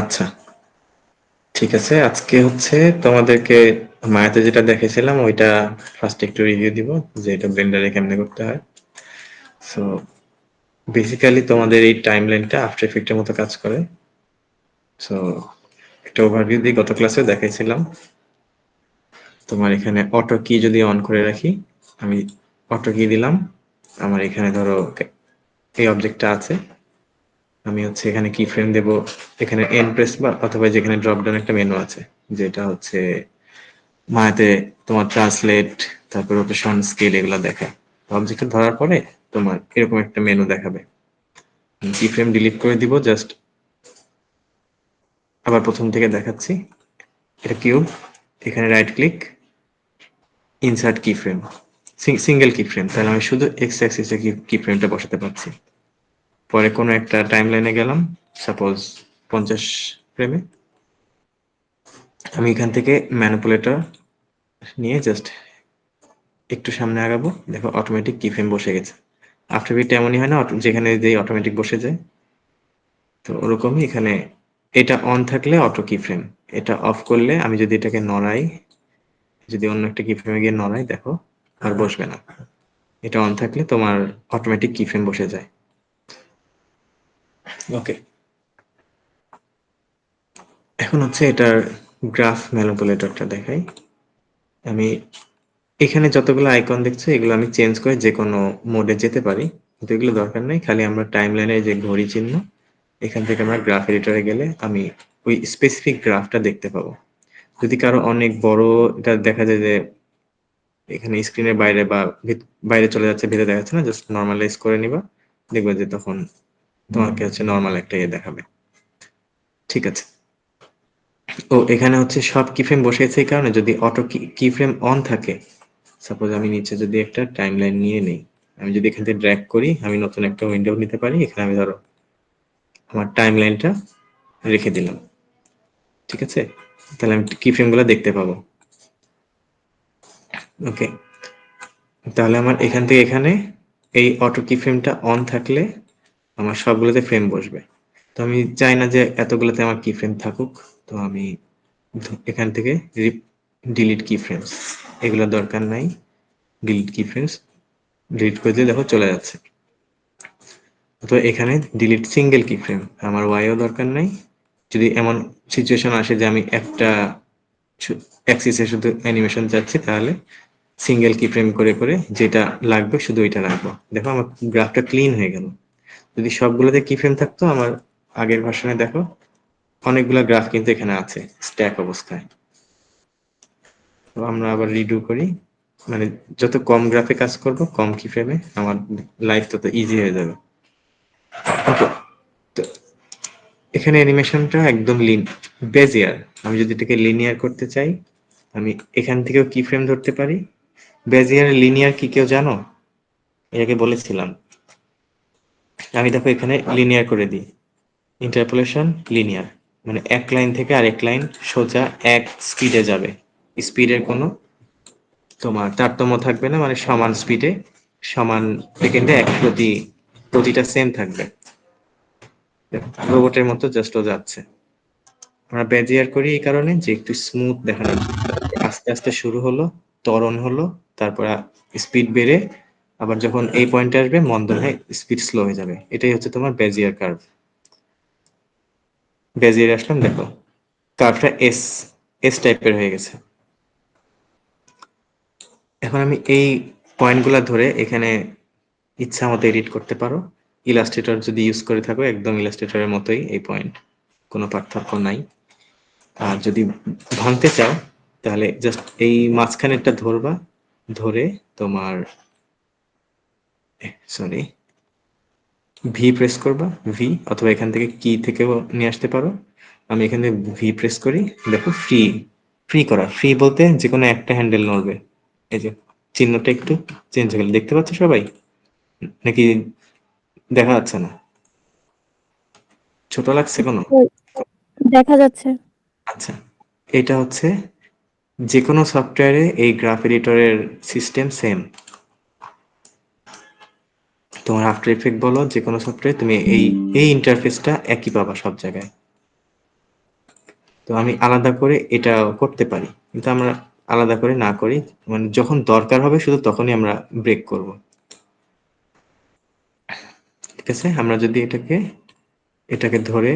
আচ্ছা, ঠিক আছে। আজকে হচ্ছে তোমাদেরকে মায়াতে যেটা দেখেছিলাম ওইটা ফার্স্ট একটু রিভিউ দিব যে এটা ব্লেন্ডারে কেমনে করতে হয়। সো বেসিক্যালি তোমাদের এই টাইমলাইনটা আফটার ইফেক্টের মতো কাজ করে। সো একটা ওভারভিউ দিয়ে গত ক্লাসে দেখাইছিলাম। তোমার এখানে অটো কি যদি অন করে রাখি, আমি অটো কি দিলাম, আমার এখানে ধরো এই অবজেক্টটা আছে, আমি হচ্ছে এখানে কি ফ্রেম দেব, এখানে এন প্রেস বা অথবা যেখানে ড্রপ ডাউন একটা মেনু আছে যেটা হচ্ছে মায়াতে তোমার ট্রান্সলেট, তারপর রোটেশন, স্কেল এগুলো দেখায়। অবজেক্ট ধরার পরে তোমার এরকম একটা মেনু দেখাবে। কি ফ্রেম ডিলিট করে দিব, জাস্ট আবার প্রথম থেকে দেখাচ্ছি। এটা কিউব, এখানে রাইট ক্লিক, ইনসার্ট কি ফ্রেম, সিঙ্গেল কি ফ্রেম, তাহলে আমি শুধু এক্স অ্যাক্সিসে কি ফ্রেমটা বসাতে পারছি। পরে কোনো একটা টাইম লাইনে গেলাম, সাপোজ 50 ফ্রেমে, আমি এখান থেকে ম্যানিপুলেটর নিয়ে জাস্ট একটু সামনে আগাবো, দেখো অটোমেটিক কি ফ্রেম বসে গেছে। আফটার বিট এমনই হয় না যেখানে যে অটোমেটিক বসে যায়, তো ওরকমই এখানে এটা অন থাকলে অটো কি ফ্রেম, এটা অফ করলে আমি যদি এটাকে নড়াই, যদি অন্য একটা কি ফ্রেমে গিয়ে নড়াই, দেখো আর বসবে না। এটা অন থাকলে তোমার অটোমেটিক কি ফ্রেম বসে যায়। ওকে, এখন হচ্ছে এটার গ্রাফ ম্যানিপুলেটরটা দেখাই। আমি এখানে যতগুলো আইকন দেখছো এগুলো আমি চেঞ্জ করে যে কোনো মোডে যেতে পারি, কিন্তু এগুলো দরকার নেই। খালি আমরা টাইমলাইনে যে ঘড়ি চিহ্ন, এখান থেকে আমরা গ্রাফ এডিটরে গেলে আমি ওই স্পেসিফিক গ্রাফটা দেখতে পাবো। যদি কারো অনেক বড় এটা দেখা যায় যে এখানে স্ক্রিনের বাইরে বা বাইরে চলে যাচ্ছে, ভিতরে দেখা যাচ্ছে না, জাস্ট নর্মালাইজ করে নিবা, দেখবে যে তখন তোমাকে হচ্ছে নর্মাল একটা ইয়ে দেখাবে। ঠিক আছে। ও এখানে হচ্ছে সব কি ফ্রেম বসিয়েছে এই কারণে, যদি অটো কি ফ্রেম অন থাকে, সাপোজ আমি নিচে যদি একটা টাইমলাইন নিয়ে নেই, আমি যদি এখান থেকে ড্র্যাগ করি, আমি নতুন একটা উইন্ডো নিতে পারি, এখানে আমি ধরো আমার টাইমলাইনটা রেখে দিলাম। ঠিক আছে, তাহলে আমি কি ফ্রেম গুলো দেখতে পাবো। ওকে, তাহলে আমার এখান থেকে এখানে এই অটো কি ফ্রেমটা অন থাকলে আমার সবগুলোতে ফ্রেম বসবে। তো আমি চাই না যে এতগুলোতে আমার কি ফ্রেম থাকুক, তো আমি এখান থেকে ডিলিট কি ফ্রেমস, এগুলো দরকার নাই, ডিলিট কি ফ্রেমস ডিলিট করে দিয়ে দেখো চলে যাচ্ছে। তো এখানে ডিলিট সিঙ্গেল কি ফ্রেম, আমার ওয়াইও দরকার নাই। যদি এমন সিচুয়েশন আসে যে আমি একটা অ্যাক্সিসে শুধু অ্যানিমেশন চাচ্ছি, তাহলে সিঙ্গেল কি ফ্রেম করে করে যেটা লাগবে শুধু ওইটা রাখবো। দেখো আমার গ্রাফটা ক্লিন হয়ে গেল। যদি সবগুলোতে কি ফ্রেম থাকতো, আমার আগের ভার্সনে দেখো অনেকগুলো গ্রাফ কিন্তু এখানে আছে স্ট্যাক অবস্থায়। তো আমরা আবার রিডু করি, মানে যত কম গ্রাফে কাজ করব, কম কি ফ্রেমে, আমার লাইফ তত ইজি হয়ে যাবে। ওকে, তো এখানে অ্যানিমেশনটা একদম বেজিয়ার। আমি যদি এটাকে লিনিয়ার করতে চাই, আমি এখান থেকেও কি ফ্রেম ধরতে পারি। বেজিয়ার লিনিয়ার কি কেউ জানো? এটাকে বলেছিলাম। আমি দেখো এখানে লিনিয়ার করে দিই, ইন্টারপোলেশন লিনিয়ার, মানে এক লাইন থেকে আরেক লাইন সোজা এক স্পিডে যাবে। স্পিডের কোনো তোমার তারতম্য থাকবে না, মানে সমান স্পিডে সমান সেকেন্ডে প্রতিটা সেম থাকবে, রোবটের মতো জাস্ট ও যাচ্ছে। আমরা বেজিয়ার করি এই কারণে যে একটু স্মুথ দেখানোর জন্য। আস্তে আস্তে শুরু হলো, ত্বরণ হলো, তারপর স্পিড বেড়ে আবার যখন এই পয়েন্টে আসবে মন্দন হয়ে স্পিড স্লো হয়ে যাবে। এটাই হচ্ছে তোমার বেজিয়ার কার্ভ। বেজিয়ার আসলাম, দেখো কার্ভটা এস এস টাইপের হয়ে গেছে। এখন আমি এই পয়েন্টগুলো ধরে এখানে ইচ্ছা মতো এডিট করতে পারো। ইলাস্ট্রেটর যদি ইউজ করে থাকো, একদম ইলাস্ট্রেটরের মতোই এই পয়েন্ট, কোনো পার্থক্য নাই। আর যদি ভাঙতে চাও তাহলে জাস্ট এই মাঝখানেরটা ধরবা, ধরে তোমার সরি ভি প্রেস করবা, ভি, অথবা এখান থেকে কি থেকেও নিয়ে আসতে পারো। আমি এখানে ভি প্রেস করি, দেখো ফ্রি, ফ্রি করা, ফ্রি বলতে যে কোনো একটা হ্যান্ডেল নড়বে। এই যে চিহ্নটা একটু চেঞ্জ হয়ে গেল, দেখতে পাচ্ছ সবাই নাকি দেখা যাচ্ছে না? ছোট লাগছে কোনো? দেখা যাচ্ছে। আচ্ছা, এটা হচ্ছে যে কোনো সফটওয়্যারে এই গ্রাফ এডিটরের সিস্টেম সেম। তোমার আফটার ইফেক্ট বলো যে কোনো সফটওয়্যার, তুমি এই এই ইন্টারফেসটা একই পাবা সব জায়গায়। তো আমি আলাদা করে এটা করতে পারি, কিন্তু আমরা আলাদা করে না করি, মানে যখন দরকার হবে শুধু তখনই আমরা ব্রেক করব। ঠিক আছে, আমরা যদি এটাকে ধরে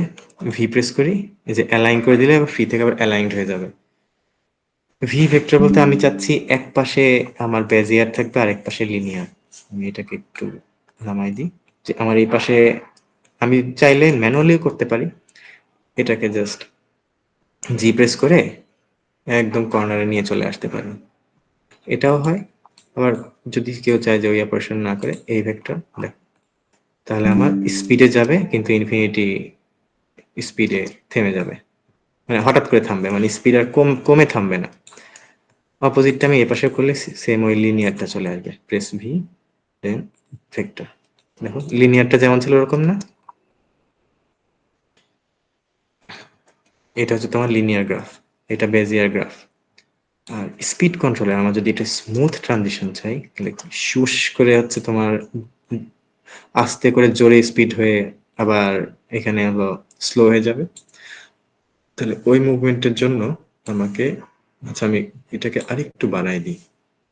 ভি প্রেস করি, এই যে অ্যালাইন করে দিলে ফ্রি থেকে আবার অ্যালাইনড হয়ে যাবে। ভি ভেক্টর বলতে আমি চাচ্ছি এক পাশে আমার বেজিয়ার থাকবে আর এক পাশে লিনিয়ার। আমি এটাকে একটু নামাই দিই, যে আমার এই পাশে আমি চাইলে ম্যানুয়ালিও করতে পারি। এটাকে জাস্ট জি প্রেস করে একদম কর্নারে নিয়ে চলে আসতে পারি, এটাও হয়। আবার যদি কেউ চায় যে ওই অপারেশন না করে এই ভেক্টর দেখ, তাহলে আমার স্পিডে যাবে কিন্তু ইনফিনিটি স্পিডে থেমে যাবে, মানে হঠাৎ করে থামবে, মানে স্পিড আর কমে থামবে না। অপোজিটটা আমি এপাশে করলে সেম ওই লিনিয়ারটা চলে আসবে, প্রেস ভি দেন ভেক্টর। দেখো লিনিয়ারটা যেমন ছিল ওরকম না, এটা হচ্ছে তোমার লিনিয়ার গ্রাফ, এটা বেজিয়ার গ্রাফ। আর স্পিড কন্ট্রোলে আমরা যদি এটা স্মুথ ট্রানজিশন চাই, তাহলে শুশ করে হচ্ছে তোমার আস্তে করে জোরে স্পিড হয়ে আবার এখানে হলো স্লো হয়ে যাবে। তাহলে ওই মুভমেন্টের জন্য আমাকে, আচ্ছা আমি এটাকে আরেকটু বাড়াই দিই,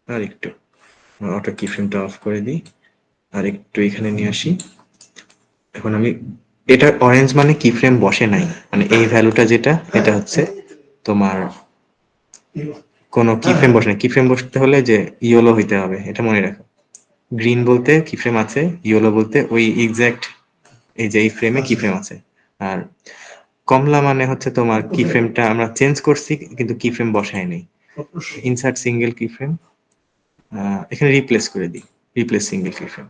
আরেকটু অটো কি ফ্রেমটা অফ করে দিই, আর একটু এখানে নিয়ে আসি। এখন আমি এটা অরেঞ্জ মানে কি ফ্রেম বসে নাই, মানে এই ভ্যালুটা যেটা এটা হচ্ছে তোমার কোনো কি ফ্রেম বসে নাই। কি ফ্রেম বসতে হলে যে ইয়েলো হইতে হবে, এটা মনে রাখো। গ্রিন বলতে কি ফ্রেম আছে, ইয়েলো বলতে ওই এক্সাক্ট এই যে এই ফ্রেমে কি ফ্রেম আছে। আর কমলা মানে হচ্ছে তোমার কি ফ্রেমটা আমরা চেঞ্জ করছি কিন্তু কি ফ্রেম বসাই নাই। ইনসার্ট সিঙ্গেল কি ফ্রেম, এখানে রিপ্লেস করে দিই, রিপ্লেস সিঙ্গেল কি ফ্রেম,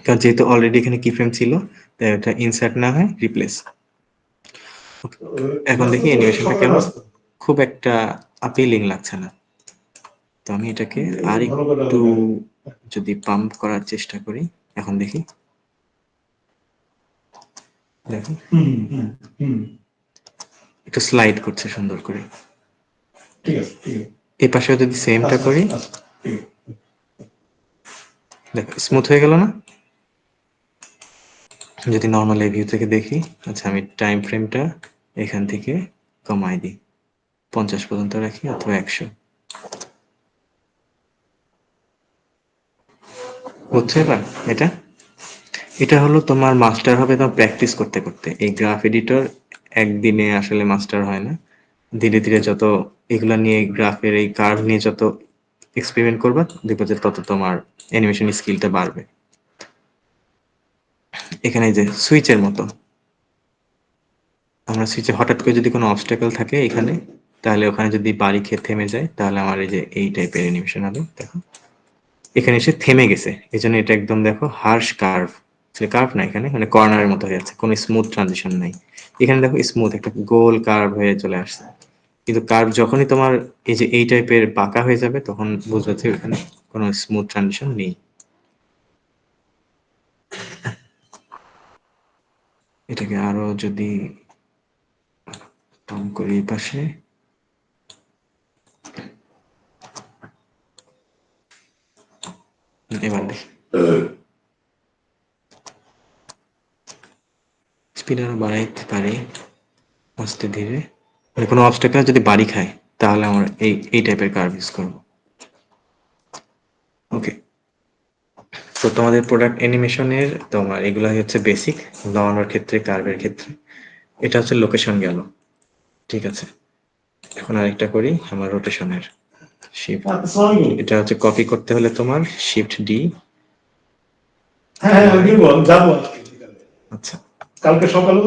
কারণ যেহেতু অলরেডি এখানে কি ফ্রেম ছিল তাই এটা ইনসার্ট না হয় রিপ্লেস। এখন দেখি অ্যানিমেশনটা কেমন, খুব একটা আপিলিং লাগছে না। তো আমি এটাকে আর একটু যদি পাম্প করার চেষ্টা করি, এখন দেখি, দেখো একটু স্লাইড করছে সুন্দর করে। এই পাশেও যদি সেমটা করি, দেখো স্মুথ হয়ে গেল না। যদি নর্মাল এই ভিউ থেকে দেখি, আচ্ছা আমি টাইম ফ্রেমটা এখান থেকে কমাই দিই, 50 পর্যন্ত রাখি অথবা 100। বুঝছো এবার এটা? এটা হলো তোমার মাস্টার হবে তোমার প্র্যাকটিস করতে করতে। এই গ্রাফ এডিটর একদিনে আসলে মাস্টার হয় না, ধীরে ধীরে যত এগুলা নিয়ে গ্রাফের এই কার্ভ নিয়ে যত এক্সপেরিমেন্ট করবা দেখবে যে তত তোমার অ্যানিমেশন স্কিলটা বাড়বে। এখানে যে সুইচের মতো, আমরা সুইচে হঠাৎ করে যদি কোনো অবস্টাকেল থাকে এখানে, তাহলে ওখানে যদি বাড়ি খেয়ে থেমে যায় তাহলে আমার এই যে এই টাইপের অ্যানিমেশন হবে। দেখো এখানে এসে থেমে গেছে, এই জন্য এটা একদম দেখো হার্শ কার্ভ, কার্ভ না এখানে মানে কর্নারের মতো হয়ে যাচ্ছে, কোনো স্মুথ ট্রানজিশন নাই। এখানে দেখো স্মুথ একটা গোল কার্ভ হয়ে চলে আসছে, কিন্তু কার্ভ যখনই তোমার এই যে এই টাইপের বাঁকা হয়ে যাবে তখন বুঝবে যে এখানে কোনো স্মুথ ট্রানজিশন নেই। এটাকে আরো যদি কম করি এই পাশে, এবার দেখি স্পিড আরো বাড়াইতে পারি আস্তে ধীরে, মানে কোনো অবস্টাকেল যদি বাড়ি খায় তাহলে আমার এই টাইপের কার্ভ ইউজ করবো। ওকে, তো তোমাদের প্রোডাক্ট অ্যানিমেশনের তোমার এগুলো হচ্ছে বেসিক, লাগানোর ক্ষেত্রে কার্ভের ক্ষেত্রে। এটা হচ্ছে লোকেশন গেল, ঠিক আছে। এখন আরেকটা করি আমার রোটেশনের শিফট, এটা হচ্ছে কপি করতে হলে তোমার শিফট ডি। হ্যাঁ যাবো আচ্ছা কালকে সকালে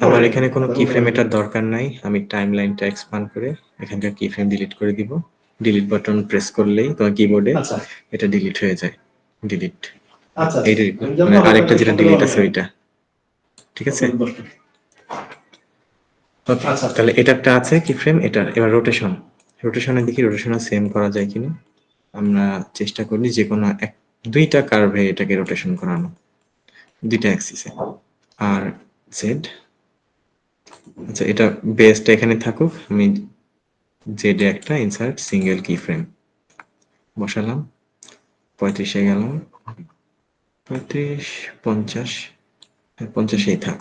আমার এখানে কোনো কি ফ্রেম এটার দরকার নাই, আমি টাইম লাইনটা এক্সপান্ড করে এখানকার কি ফ্রেম ডিলিট করে দিব। ডিলিট বাটন প্রেস করলেই তোমার কিবোর্ডে এটা ডিলিট হয়ে যায়। ডিলিট, এই ডিলিট মানে আরেকটা যেটা ডিলিট আছে ওইটা, ঠিক আছে। ওকে, তাহলে এটা একটা আছে কি ফ্রেম, এটা এবার রোটেশন। রোটেশনে দেখি রোটেশনে সেম করা যায় কিনা। আমরা চেষ্টা করি যে কোনো দুইটা কার্ভে এটাকে রোটেশন করানো, দুইটা অ্যাক্সিসে, আর জেড। আচ্ছা এটা বেসটা এখানে থাকুক, আমি জেডে একটা ইনসার্ট সিঙ্গেল কি ফ্রেম বসালাম, 35-এ গেলাম, 35, 50, 50-এই থাক,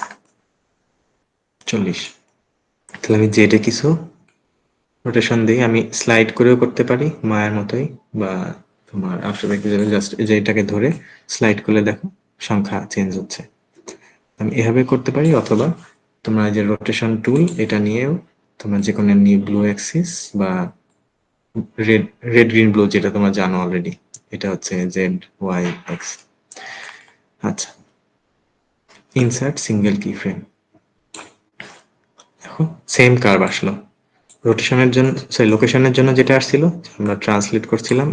40। তাহলে আমি জেডে কিছু রোটেশন দিই, আমি স্লাইড করেও করতে পারি মায়ের মতোই, বা তোমার আফটার ইফেক্টস জাস্ট যেটাকে ধরে স্লাইড করলে দেখো সংখ্যা চেঞ্জ হচ্ছে। আমি এভাবে করতে পারি, অথবা তোমরা যে রোটেশন টুল এটা নিয়েও তোমরা যে কোনো নিউ ব্লু অ্যাক্সিস বা রেড রেড গ্রিন ব্লু যেটা তোমরা জানো অলরেডি, এটা হচ্ছে জেড ওয়াই এক্স। আচ্ছা, ইনসার্ট সিঙ্গেল কি ফ্রেম, দেখো সেম কার্ভ আসলো। রোটেশনের জন্য, সরি লোকেশনের জন্য যেটা আসছিল আমরা ট্রান্সলেট করছিলাম,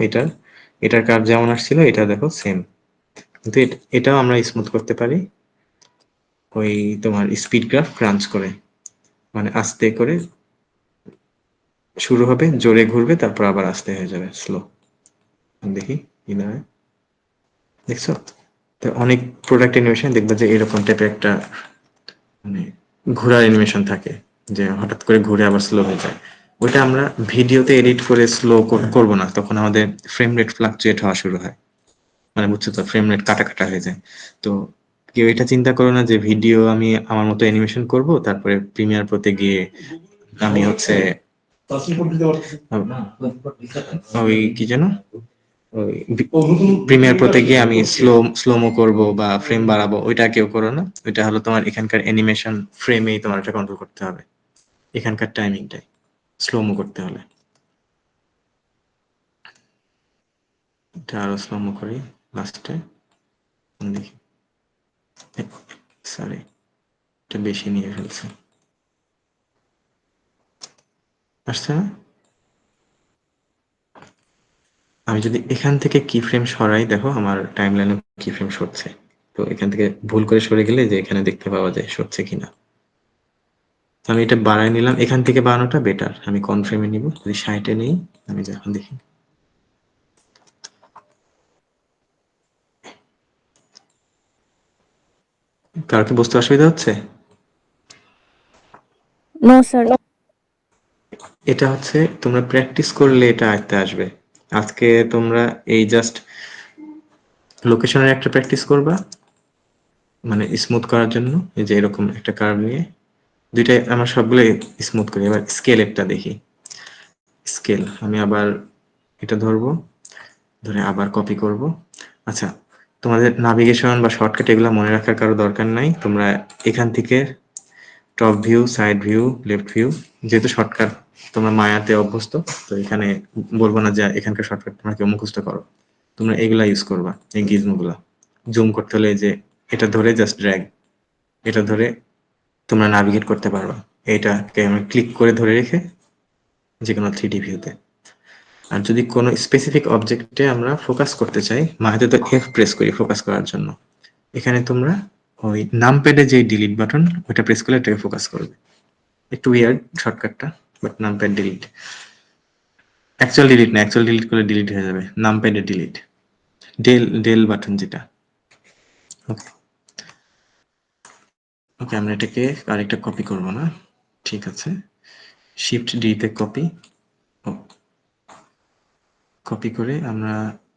এটার কার্ভ যেমন আসছিল এটা দেখো সেম। কিন্তু এটাও আমরা স্মুথ করতে পারি ওই তোমার স্পিড গ্রাফ ক্রাঞ্চ করে, মানে আস্তে করে শুরু হবে, জোরে ঘুরবে, তারপর আবার আস্তে হয়ে যাবে, স্লো। দেখি কি না হয়। দেখছো তো অনেক প্রোডাক্ট অ্যানিমেশন দেখবে যে এরকম টাইপের একটা মানে ঘোরার অ্যানিমেশন থাকে, যে হঠাৎ করে ঘুরে আবার স্লো হয়ে যায়। ওইটা আমরা ভিডিওতে এডিট করে স্লো করব না, তখন আমাদের ফ্রেম রেট ফ্লাকচুয়েট হওয়া শুরু হয়, মানে বুঝছো তো, ফ্রেম রেট কাটা কাটা হয়ে যায়। তো কেউ এটা চিন্তা করো না যে ভিডিও আমি আমার মতো অ্যানিমেশন করব, তারপরে প্রিমিয়ার প্রোতে গিয়ে আমি হচ্ছে ওই কি যেন ওই প্রিমিয়ার প্রোতে গিয়ে আমি স্লোমো করব বা ফ্রেম বাড়াবো, ওইটা কেউ করো না। ওইটা হলো তোমার এখানকার অ্যানিমেশন ফ্রেমেই তোমার এটা কন্ট্রোল করতে হবে, এখানকার টাইমিংটাই স্লোমো করতে হলে। এটা আরো স্লোমো করি লাস্টে, দেখি, সরি এটা বেশি নিয়ে ফেলছে, আসছে না। আমি যদি এখান থেকে কি ফ্রেম সরাই, দেখো আমার টাইমলাইনে কি ফ্রেম সরছে। তো এখান থেকে ভুল করে সরে গেলে যে এখানে দেখতে পাওয়া যায় সরছে কিনা। আমি এটা বাড়ায় নিলাম, এখান থেকে বাড়ানোটা বেটার। আমি কোন ফ্রেমে নিব, যদি 60-এ নেই, আমি যখন দেখি কারো কি বুঝতে অসুবিধা হচ্ছে? No sir. এটা হচ্ছে তোমরা প্র্যাকটিস করলে এটা আয়ত্তে আসবে। আজকে তোমরা এই জাস্ট লোকেশনের একটা প্র্যাকটিস করবা, মানে স্মুথ করার জন্য, এই যে এরকম একটা কার্ভ নিয়ে দুইটাই আমার সবগুলো স্মুথ করি। এবার স্কেল একটা দেখি, স্কেল আমি আবার এটা ধরবো, ধরে আবার কপি করব। আচ্ছা, তোমাদের নাভিগেশন বা শর্টকাট এগুলো মনে রাখার কারো দরকার নাই। তোমরা এখান থেকে top view, side view, left view, যেহেতু শর্টকাট তোমরা মায়াতে অভ্যস্ত, তো এখানে বলবো না যে এখানকার শর্টকাট তোমরা কেউ মুখস্থ করো, তোমরা এগুলা ইউজ করবা, এই গিজমোগুলা। জুম করতে হলে যে এটা ধরে জাস্ট ড্র্যাগ, এটা ধরে তোমরা নাভিগেট করতে পারবা। এইটাকে আমরা ক্লিক করে ধরে রেখে যে কোনো 3D ভিউতে। আর যদি কোনো স্পেসিফিক অবজেক্টে আমরা ফোকাস করতে চাই, মাঝে তো এফ প্রেস করি ফোকাস করার জন্য, এখানে তোমরা ওই নামপ্যাডে যে ডিলিট বাটন ওটা প্রেস করলে এটাকে ফোকাস করবে। একটু উইয়ার্ড শর্টকাটটা, but numpad delete, actual delete না, অ্যাকচুয়াল ডিলিট করলে ডিলিট হয়ে যাবে, নামপ্যাডে ডিলিট, ডেল বাটন যেটা। ওকে ওকে, আমরা এটাকে আরেকটা কপি করব না, ঠিক আছে, শিফট ডি তে কপি, কপি করে আমরা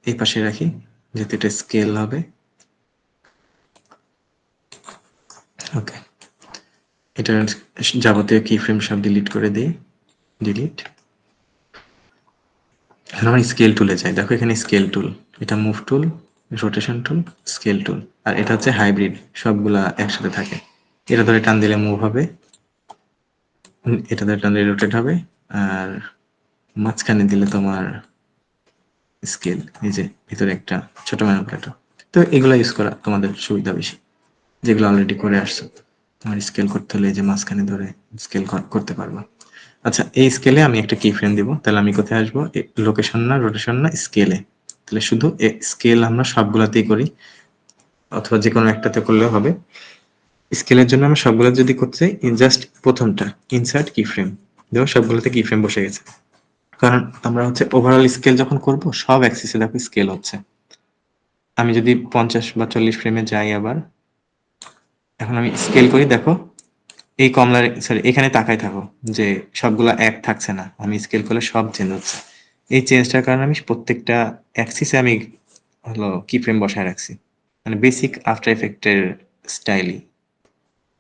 এই পাশে রাখি যাতে এটা স্কেল হবে। ওকে, এটার যাবতীয় কি ফ্রেম সব ডিলিট করে দিই, ডিলিট। এখন আমরা স্কেল টুলে যাই, দেখো এখানে স্কেল টুল, এটা মুভ টুল, রোটেশন টুল, স্কেল টুল, আর এটা হচ্ছে হাইব্রিড, সবগুলা একসাথে থাকে। এটা ধরে টান দিলে মুভ হবে, এটা ধরে টান দিলে রোটেট হবে, আর মাঝখানে দিলে তোমার স্কেল, এই যে ভিতরে একটা ছোট ম্যানুপুলেটর। তো এগুলো ইউজ করা তোমাদের সুবিধা বেশি, যেগুলো অলরেডি করে আসছো। তোমার স্কেল করতে হলে এই যে মাঝখানে ধরে স্কেল করতে পারবা। আচ্ছা, এই স্কেলে আমি একটা কি ফ্রেম দিব, তাহলে আমি কোথায় আসবো, লোকেশন না, রোটেশন না, স্কেলে। তাহলে শুধু স্কেল আমরা সবগুলাতেই করি, অথবা যে কোনো একটাতে করলেও হবে। স্কেলের জন্য আমরা সবগুলো যদি করতে চাই, জাস্ট প্রথমটা ইনসার্ট কি ফ্রেম, দেখো সবগুলোতে কি ফ্রেম বসে গেছে। কারণ আমরা হচ্ছে ওভারঅল স্কেল যখন করব, সব অ্যাক্সিসে দেখো স্কেল হচ্ছে। আমি যদি 50 বা 40 ফ্রেমে যাই, আবার এখন আমি স্কেল করি, দেখো এই কমলার, সরি এখানে তাকাই থাকো, যে সবগুলা এক থাকছে না, আমি স্কেল করলে সব চেঞ্জ হচ্ছে। এই চেঞ্জটার কারণে আমি প্রত্যেকটা অ্যাক্সিসে আমি হলো কি ফ্রেম বসায় রাখছি, মানে বেসিক আফটার এফেক্টের স্টাইলই।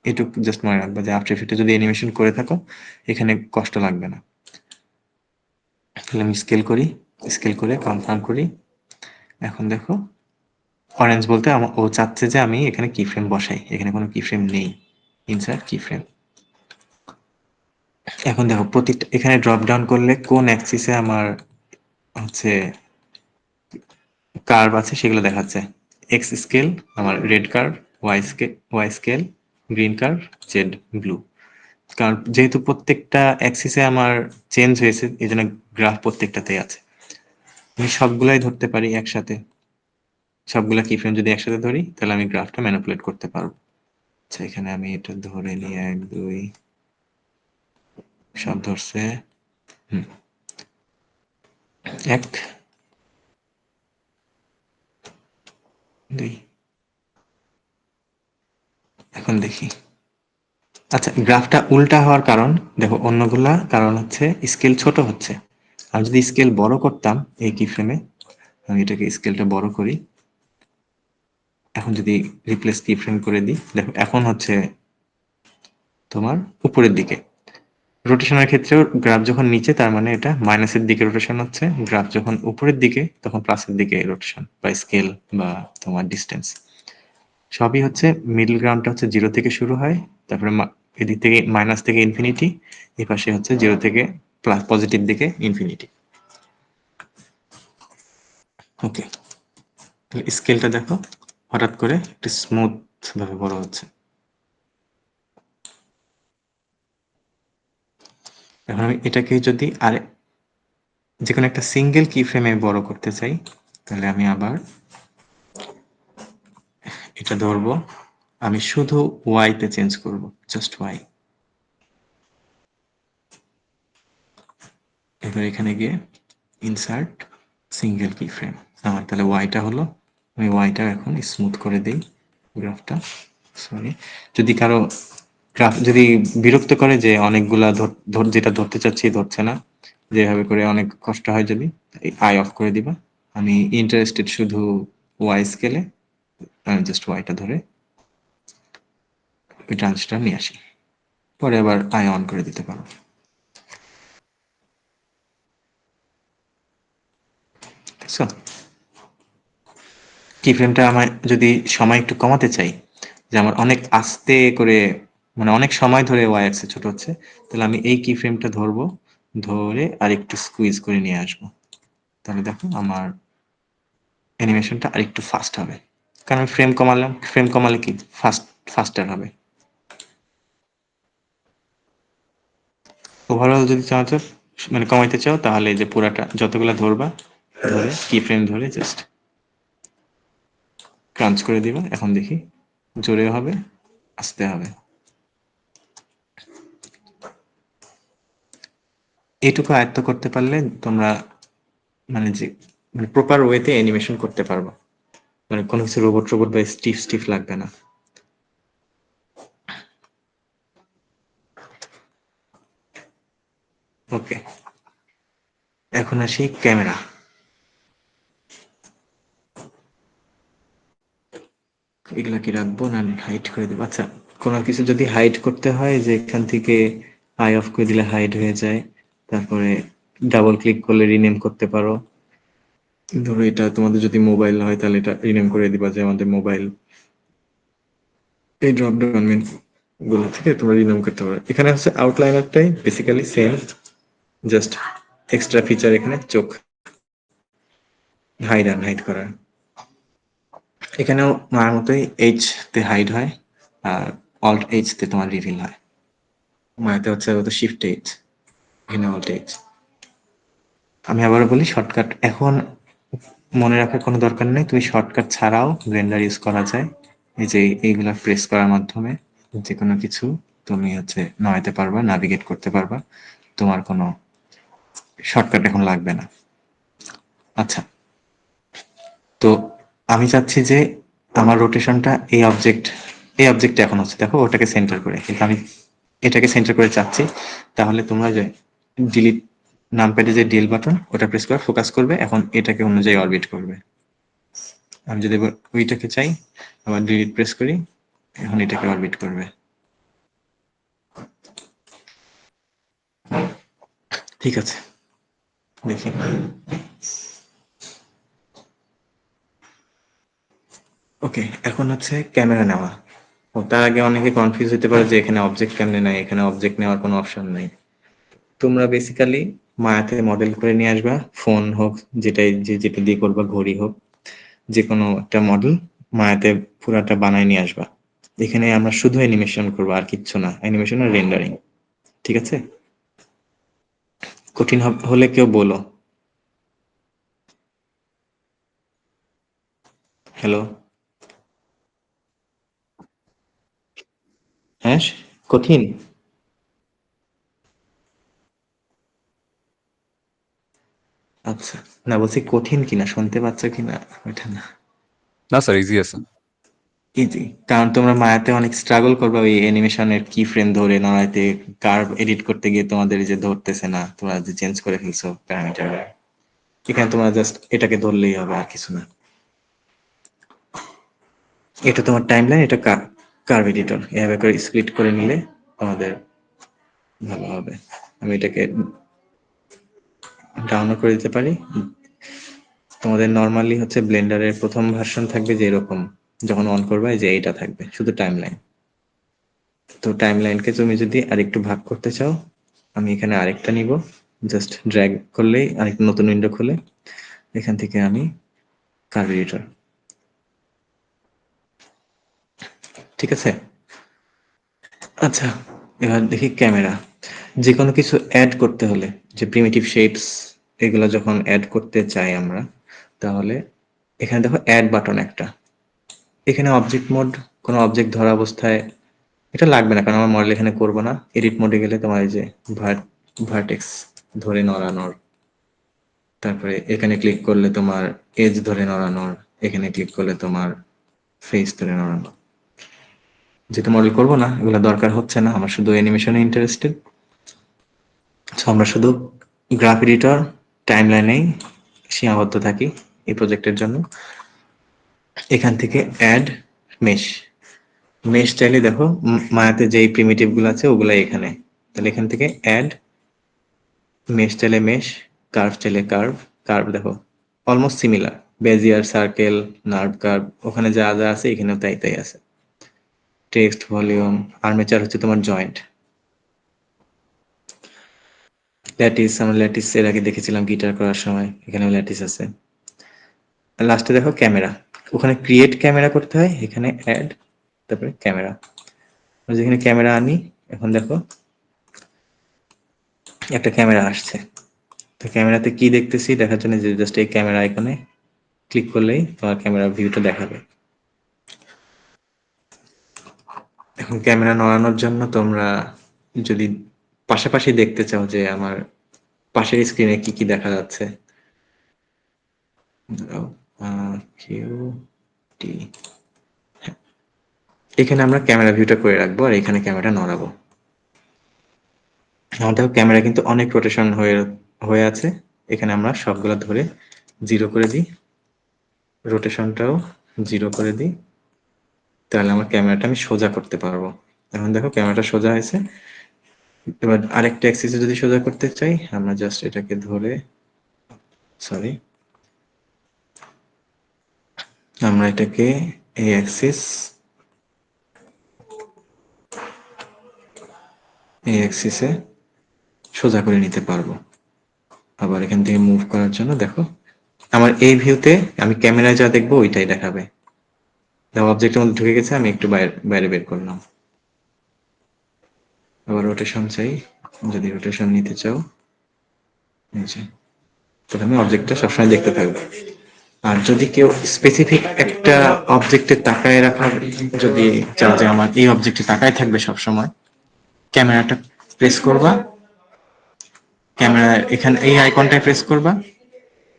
এটুকু জাস্ট মনে রাখবা যে আফটার ইফেক্টে যদি অ্যানিমেশন করে থাকো এখানে কষ্ট লাগবে না। তাহলে আমি স্কেল করি, স্কেল করে কনফার্ম করি। এখন দেখো অরেঞ্জ বলতে ও চাচ্ছে যে আমি এখানে কি ফ্রেম বসাই, এখানে কোনো কি ফ্রেম নেই। ইনসার্ট কি ফ্রেম। এখন দেখো প্রতিটা এখানে ড্রপ ডাউন করলে কোন অ্যাক্সিসে আমার হচ্ছে কার্ভ আছে সেগুলো দেখাচ্ছে। এক্স স্কেল আমার red curve, Y scale green curve, Z blue. কারণ যেহেতু প্রত্যেকটা অ্যাক্সিসে আমার চেঞ্জ হয়েছে এই জন্য গ্রাফ প্রত্যেকটাতেই আছে। আমি সবগুলাই ধরতে পারি একসাথে, সবগুলা কি ফ্রেম যদি একসাথে ধরি তাহলে আমি গ্রাফটা ম্যানিপুলেট করতে পারবো। আচ্ছা এখানে আমি এটা ধরে নিই 1 2 সব ধরছে। 1 2। এখন দেখি। আচ্ছা গ্রাফটা উল্টা হওয়ার কারণ দেখো অন্যগুলা কারণ হচ্ছে স্কেল ছোট হচ্ছে। আর যদি স্কেল বড় করতাম এই কি ফ্রেমে, আমি এটাকে স্কেলটা বড় করি। এখন যদি রিপ্লেস কি ফ্রেম করে দিই দেখো এখন হচ্ছে তোমার উপরের দিকে। রোটেশনের ক্ষেত্রেও গ্রাফ যখন নিচে তার মানে এটা মাইনাসের দিকে রোটেশন হচ্ছে, গ্রাফ যখন উপরের দিকে তখন প্লাসের দিকে রোটেশন বা স্কেল বা তোমার ডিস্টেন্স। সবই হচ্ছে মিডল গ্রাউন্ডটা হচ্ছে 0 থেকে শুরু হয়, তারপরে এদিক থেকে মাইনাস থেকে ইনফিনিটি, এই পাশে হচ্ছে 0 থেকে প্লাস পজিটিভ দিকে ইনফিনিটি। ওকে, তাহলে স্কেলটা দেখো হঠাৎ করে একটু স্মুথ ভাবে বড় হচ্ছে। এখন আমি এটাকে যদি আর যে কোনো একটা সিঙ্গেল কি ফ্রেমে বড় করতে চাই তাহলে আমি আবার এটা ধরবো, আমি শুধু ওয়াই তে চেঞ্জ করব, জাস্ট ওয়াই। এবার এখানে গিয়ে ইনসার্ট সিঙ্গেল কি ফ্রেম, আমার তাহলে ওয়াইটা হলো, আমি ওয়াইটা এখন স্মুথ করে দেই গ্রাফটা। সরি, যদি কারো গ্রাফ যদি বিরক্ত করে যে অনেকগুলা যেটা ধরতে চাচ্ছি ধরছে না, যেভাবে করে অনেক কষ্ট হয়, যদি আই অফ করে দিবা। আমি ইন্টারেস্টেড শুধু ওয়াই স্কেলে, আমি জাস্ট ওয়াইটা ধরে ওই ট্রান্সটা নিয়ে আসি, পরে আবার আই অন করে দিতে পারো। দেখছো কি ফ্রেমটা আমার যদি সময় একটু কমাতে চাই, যে আমার অনেক আস্তে করে মানে অনেক সময় ধরে ওয়াই অ্যাক্সে ছোট হচ্ছে, তাহলে আমি এই কি ফ্রেমটা ধরবো, ধরে আর একটু স্কুইজ করে নিয়ে আসবো। তাহলে দেখো আমার অ্যানিমেশনটা আর একটু ফাস্ট হবে, কারণ ফ্রেম কমালাম, ফ্রেম কমালে কি ফাস্টার হবে। ওভারঅল যদি চাও তো মানে কমাইতে চাও তাহলে এই যে পুরাটা যতগুলা ধরবা ধরে কি ফ্রেম ধরে জাস্ট ক্রাঞ্চ করে দিবা। এখন দেখি জোরে হবে আস্তে হবে, এইটুকু আয়ত্ত করতে পারলে তোমরা মানে যে মানে প্রপার ওয়েতে অ্যানিমেশন করতে পারবা, মানে কোনো কিছু রোবট রোবট বা স্টিফ স্টিফ লাগবে না। ওকে, এখন আসি ক্যামেরা। এগুলা কি রাখবো না হাইড করে দেবো? আচ্ছা কোনো কিছু যদি হাইড করতে হয় যে এখান থেকে আই অফ করে দিলে হাইড হয়ে যায়, তারপরে ডাবল ক্লিক করলে রিনেম করতে পারো। ধরো এটা তোমাদের যদি মোবাইল হয় তাহলে এটা রিনেম করে দিবা যে আমাদের মোবাইল। এই ড্রপ ডাউন মেনু গুলো থেকে তোমরা রিনেম করতে পারো। এখানে হচ্ছে আউটলাইনারটাই basically same, just extra feature এখানে চোখ হাইড আর হাইড করার। এখানেও মার মতোই এইচ তে হাইড হয় আর অল্ট এইচ তে তোমার রিভিল হয়। মায়াতে হচ্ছে শিফট এইচ, এখানে অল্ট এইচ। আমি আবারও বলি শর্টকাট এখন মনে রাখার কোনো দরকার নেই, তুমি শর্টকাট ছাড়াও ব্লেন্ডার ইউজ করা যায়। এই যে এইগুলা প্রেস করার মাধ্যমে যে কোনো কিছু তুমি হচ্ছে নড়াইতে পারবা, নাভিগেট করতে পারবা, তোমার কোনো শর্টকাট এখন লাগবে না। আচ্ছা, তো আমি চাচ্ছি যে আমার রোটেশনটা এই অবজেক্টে এখন হচ্ছে দেখো ওটাকে সেন্টার করে, কিন্তু আমি এটাকে সেন্টার করে চাচ্ছি। তাহলে তোমরা যে ডিলিট নামপ্যাডে যে ডিল বাটন ওটা প্রেস করে ফোকাস করবে, এখন এটাকে অনুযায়ী অরবিট করবে। আমি যদি এবার ওইটাকে চাই আবার ডিলিট প্রেস করি, এখন এটাকে অরবিট করবে। ঠিক আছে, দেখি। ওকে, এখন হচ্ছে ক্যামেরা নেওয়া। ও তার আগে অনেকে কনফিউজ হতে পারে যে এখানে অবজেক্ট কেমনে নেয়, এখানে অবজেক্ট নেওয়ার কোনো অপশন নাই। তোমরা বেসিক্যালি মায়াতে মডেল করে নিয়ে আসবা, ফোন হোক, যেটা দিয়ে করবা, ঘড়ি হোক, যে কোনো একটা মডেল মায়াতে পুরাটা বানায় নিয়ে আসবা। এখানে আমরা শুধু অ্যানিমেশন করবো, আর কিচ্ছু না, অ্যানিমেশন আর রেন্ডারিং। ঠিক আছে? কঠিন হলে কেউ বলো। হ্যালো? হ্যাঁ, কঠিন? আচ্ছা, না বলছি কঠিন কিনা, শুনতে পাচ্ছ কিনা ওইটা না। না স্যার, ইজি আছে। ইজি, কারণ তোমরা মায়াতে অনেক স্ট্রাগল করবে ওই অ্যানিমেশনের কি ফ্রেম ধরে নড়াইতে, কার্ভ এডিট করতে গিয়ে তোমাদের যে ধরতেছে না, তোমরা যে চেঞ্জ করে ফেলছো প্যারামিটার। এখানে তোমরা জাস্ট এটাকে ধরলেই হবে, আর কিছু না। এটা তোমার টাইমলাইন, এটা কার্ভ এডিটর। এভাবে করে স্প্লিট করে নিলে তোমাদের ভালো হবে। আমি এটাকে ডাউনলোড করে দিতে পারি। তোমাদের নর্মালি হচ্ছে ব্লেন্ডারের প্রথম ভার্সন থাকবে যে এরকম, যখন অন করবে যে এইটা থাকবে শুধু টাইমলাইন। তো টাইমলাইনকে তুমি যদি আরেকটু ভাগ করতে চাও, আমি এখানে আরেকটা নিব, জাস্ট ড্র্যাগ করলেই আরেকটা নতুন উইন্ডো খুলে এখান থেকে আমি কার্ভ এডিটর। ঠিক আছে? আচ্ছা, এবার দেখি ক্যামেরা। যে কোনো কিছু অ্যাড করতে হলে, যে প্রিমিটিভ শেপস এগুলো যখন অ্যাড করতে চাই আমরা, তাহলে এখানে দেখো অ্যাড বাটন একটা। এখানে অবজেক্ট মোড, কোনো অবজেক্ট ধরা অবস্থায় এটা লাগবে না, কারণ আমার মডেল এখানে করবো না। এডিট মোডে গেলে তোমার এই যে ভার্টেক্স ধরে নড়ানোর, তারপরে এখানে ক্লিক করলে তোমার এজ ধরে নড়ানোর, এখানে ক্লিক করলে তোমার ফেস ধরে নড়ানো। যেহেতু মডেল করবো না, এগুলো দরকার হচ্ছে না, আমার শুধু অ্যানিমেশনে ইন্টারেস্টেড। আমরা শুধু গ্রাফ এডিটর, টাইমলাইনেই সীমাবদ্ধ থাকি এই প্রজেক্টের জন্য। এখান থেকে অ্যাড মেশ, মেশ চাইলে দেখো মায়াতে যেই প্রিমিটিভ গুলো আছে ওগুলাই এখানে। তাহলে এখান থেকে অ্যাড মেশ চাইলে মেশ, কার্ভ চাইলে কার্ভ। কার্ভ দেখো almost similar, Bezier, circle, nerve curve, ওখানে যা যা আছে এখানেও তাই তাই আছে। টেক্সট, ভলিউম, আর্মেচার হচ্ছে তোমার জয়েন্ট। ল্যাটিস, আমরা ল্যাটিস এর আগে দেখেছিলাম গিটার করার সময়, এখানেও ল্যাটিস আছে। লাস্টে দেখো ক্যামেরা, ওখানে ক্রিয়েট ক্যামেরা করতে হয়, এখানে অ্যাড, তারপরে ক্যামেরা। যেখানে ক্যামেরা আনি, এখন দেখো একটা ক্যামেরা আসছে। তো ক্যামেরাতে কি দেখতেছি দেখার জন্য যে জাস্ট এই ক্যামেরা আইকনে ক্লিক করলেই তোমার ক্যামেরা ভিউটা দেখাবে। এখন ক্যামেরা নড়ানোর জন্য তোমরা যদি পাশাপাশি দেখতে চাও যে আমার পাশের স্ক্রিনে কি কি দেখা যাচ্ছে, এখানে আমরা ক্যামেরা ভিউটা করে রাখবো, আর এখানে ক্যামেরাটা নড়াবো। আমাদের ক্যামেরা কিন্তু অনেক রোটেশন হয়ে আছে, এখানে আমরা সবগুলো ধরে 0 করে দিই, রোটেশনটাও 0 করে দিই, তাহলে আমার ক্যামেরাটা আমি সোজা করতে পারবো। এখন দেখো ক্যামেরাটা সোজা হয়েছে। এবার আরেকটা অ্যাক্সিসে যদি সোজা করতে চাই, আমরা জাস্ট এটাকে ধরে, সরি, আমরা এটাকে এই অ্যাক্সিসে সোজা করে নিতে পারবো। আবার এখান থেকে মুভ করার জন্য দেখো আমার এই ভিউতে আমি ক্যামেরায় যা দেখবো ওইটাই দেখাবে। দেখো অবজেক্টের মধ্যে ঢুকে গেছে, আমি একটু বাইরে বের করলাম। আবার রোটেশন চাই, যদি রোটেশন নিতে চাও, প্রথমে অবজেক্টটা সবসময় দেখতে থাকবে। আর যদি কেউ স্পেসিফিক একটা অবজেক্টে তাকায় রাখার, যদি চাও যে আমার এই অবজেক্টে তাকায় থাকবে সবসময়, ক্যামেরাটা প্রেস করবা, ক্যামেরা এখানে এই আইকনটায় প্রেস করবা,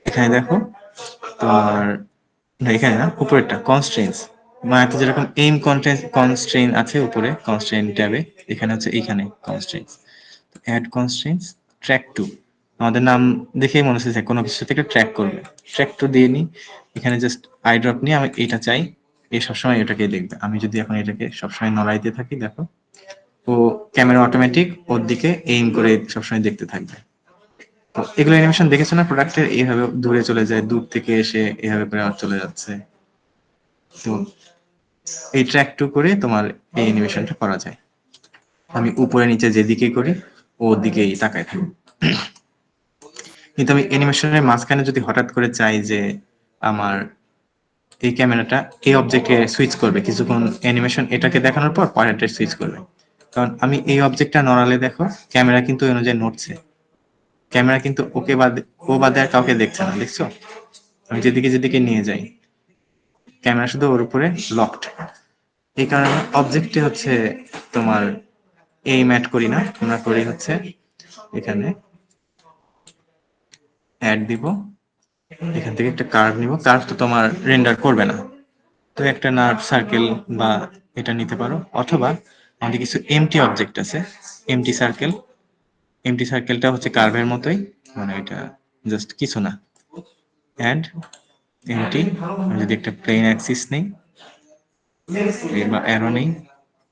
এখানে দেখো তোমার, না এখানে না, উপরেরটা কনস্ট্রেন্টস, মায়াতে যেরকম এইম কনস্ট্রেইন আছে উপরে কনস্ট্রেইন ট্যাবে, এখানে হচ্ছে এইখানে constraints, add constraints, track two. আমাদের নাম দেখেই মনে হচ্ছে যে কোনো কিছু থেকে ট্র্যাক করবে, ট্র্যাক টু দিয়ে নিই। এখানে জাস্ট আই ড্রপ নিয়ে আমি এটা চাই, এই সবসময় এটাকেই দেখবে। আমি যদি এখন এটাকে সবসময় নড়াইতে থাকি, দেখো ও ক্যামেরা অটোমেটিক ওর দিকে এইম করে সবসময় দেখতে থাকবে। তো এগুলো অ্যানিমেশন দেখেছো না প্রোডাক্টের, এইভাবে দূরে চলে যায়, দূর থেকে এসে এইভাবে করে আবার চলে যাচ্ছে। তো এই ট্র্যাক টু করে তোমার এই অ্যানিমেশনটা করা যায়। আমি উপরে নিচে যেদিকে করি ওর দিকেই তাকায় থাকি। কিন্তু আমি অ্যানিমেশনের মাঝখানে যদি হঠাৎ করে চাই যে আমার এই ক্যামেরাটা এই অবজেক্টে সুইচ করবে, কিছুক্ষণ অ্যানিমেশন এটাকে দেখানোর পর পরেরটা সুইচ করবে, কারণ আমি এই অবজেক্টটা নড়ালে দেখো ক্যামেরা কিন্তু ওই অনুযায়ী নড়ছে। ক্যামেরা কিন্তু ওকে বাদে, ও বাদে আর কাউকে দেখছে না, দেখছো? আমি যেদিকে যেদিকে নিয়ে যাই ক্যামেরা শুধু ওর উপরে লকড। এই কারণে অবজেক্টে হচ্ছে তোমার এইম অ্যাড করি না, আমরা করি হচ্ছে এখানে অ্যাড দিব, এখান থেকে একটা কার্ভ নিব। কার্ভ তো তোমার রেন্ডার করবে না, তো একটা নার্ভ সার্কেল বা এটা নিতে পারো, অথবা আমাদের কিছু এমটি অবজেক্ট আছে, এমটি সার্কেল। এমটি সার্কেলটা হচ্ছে কার্ভের মতোই, মানে এটা জাস্ট কিছু না। অ্যাড এমটি, আমি যদি একটা প্লেন অ্যাক্সিস নেই বা অ্যারো নেই,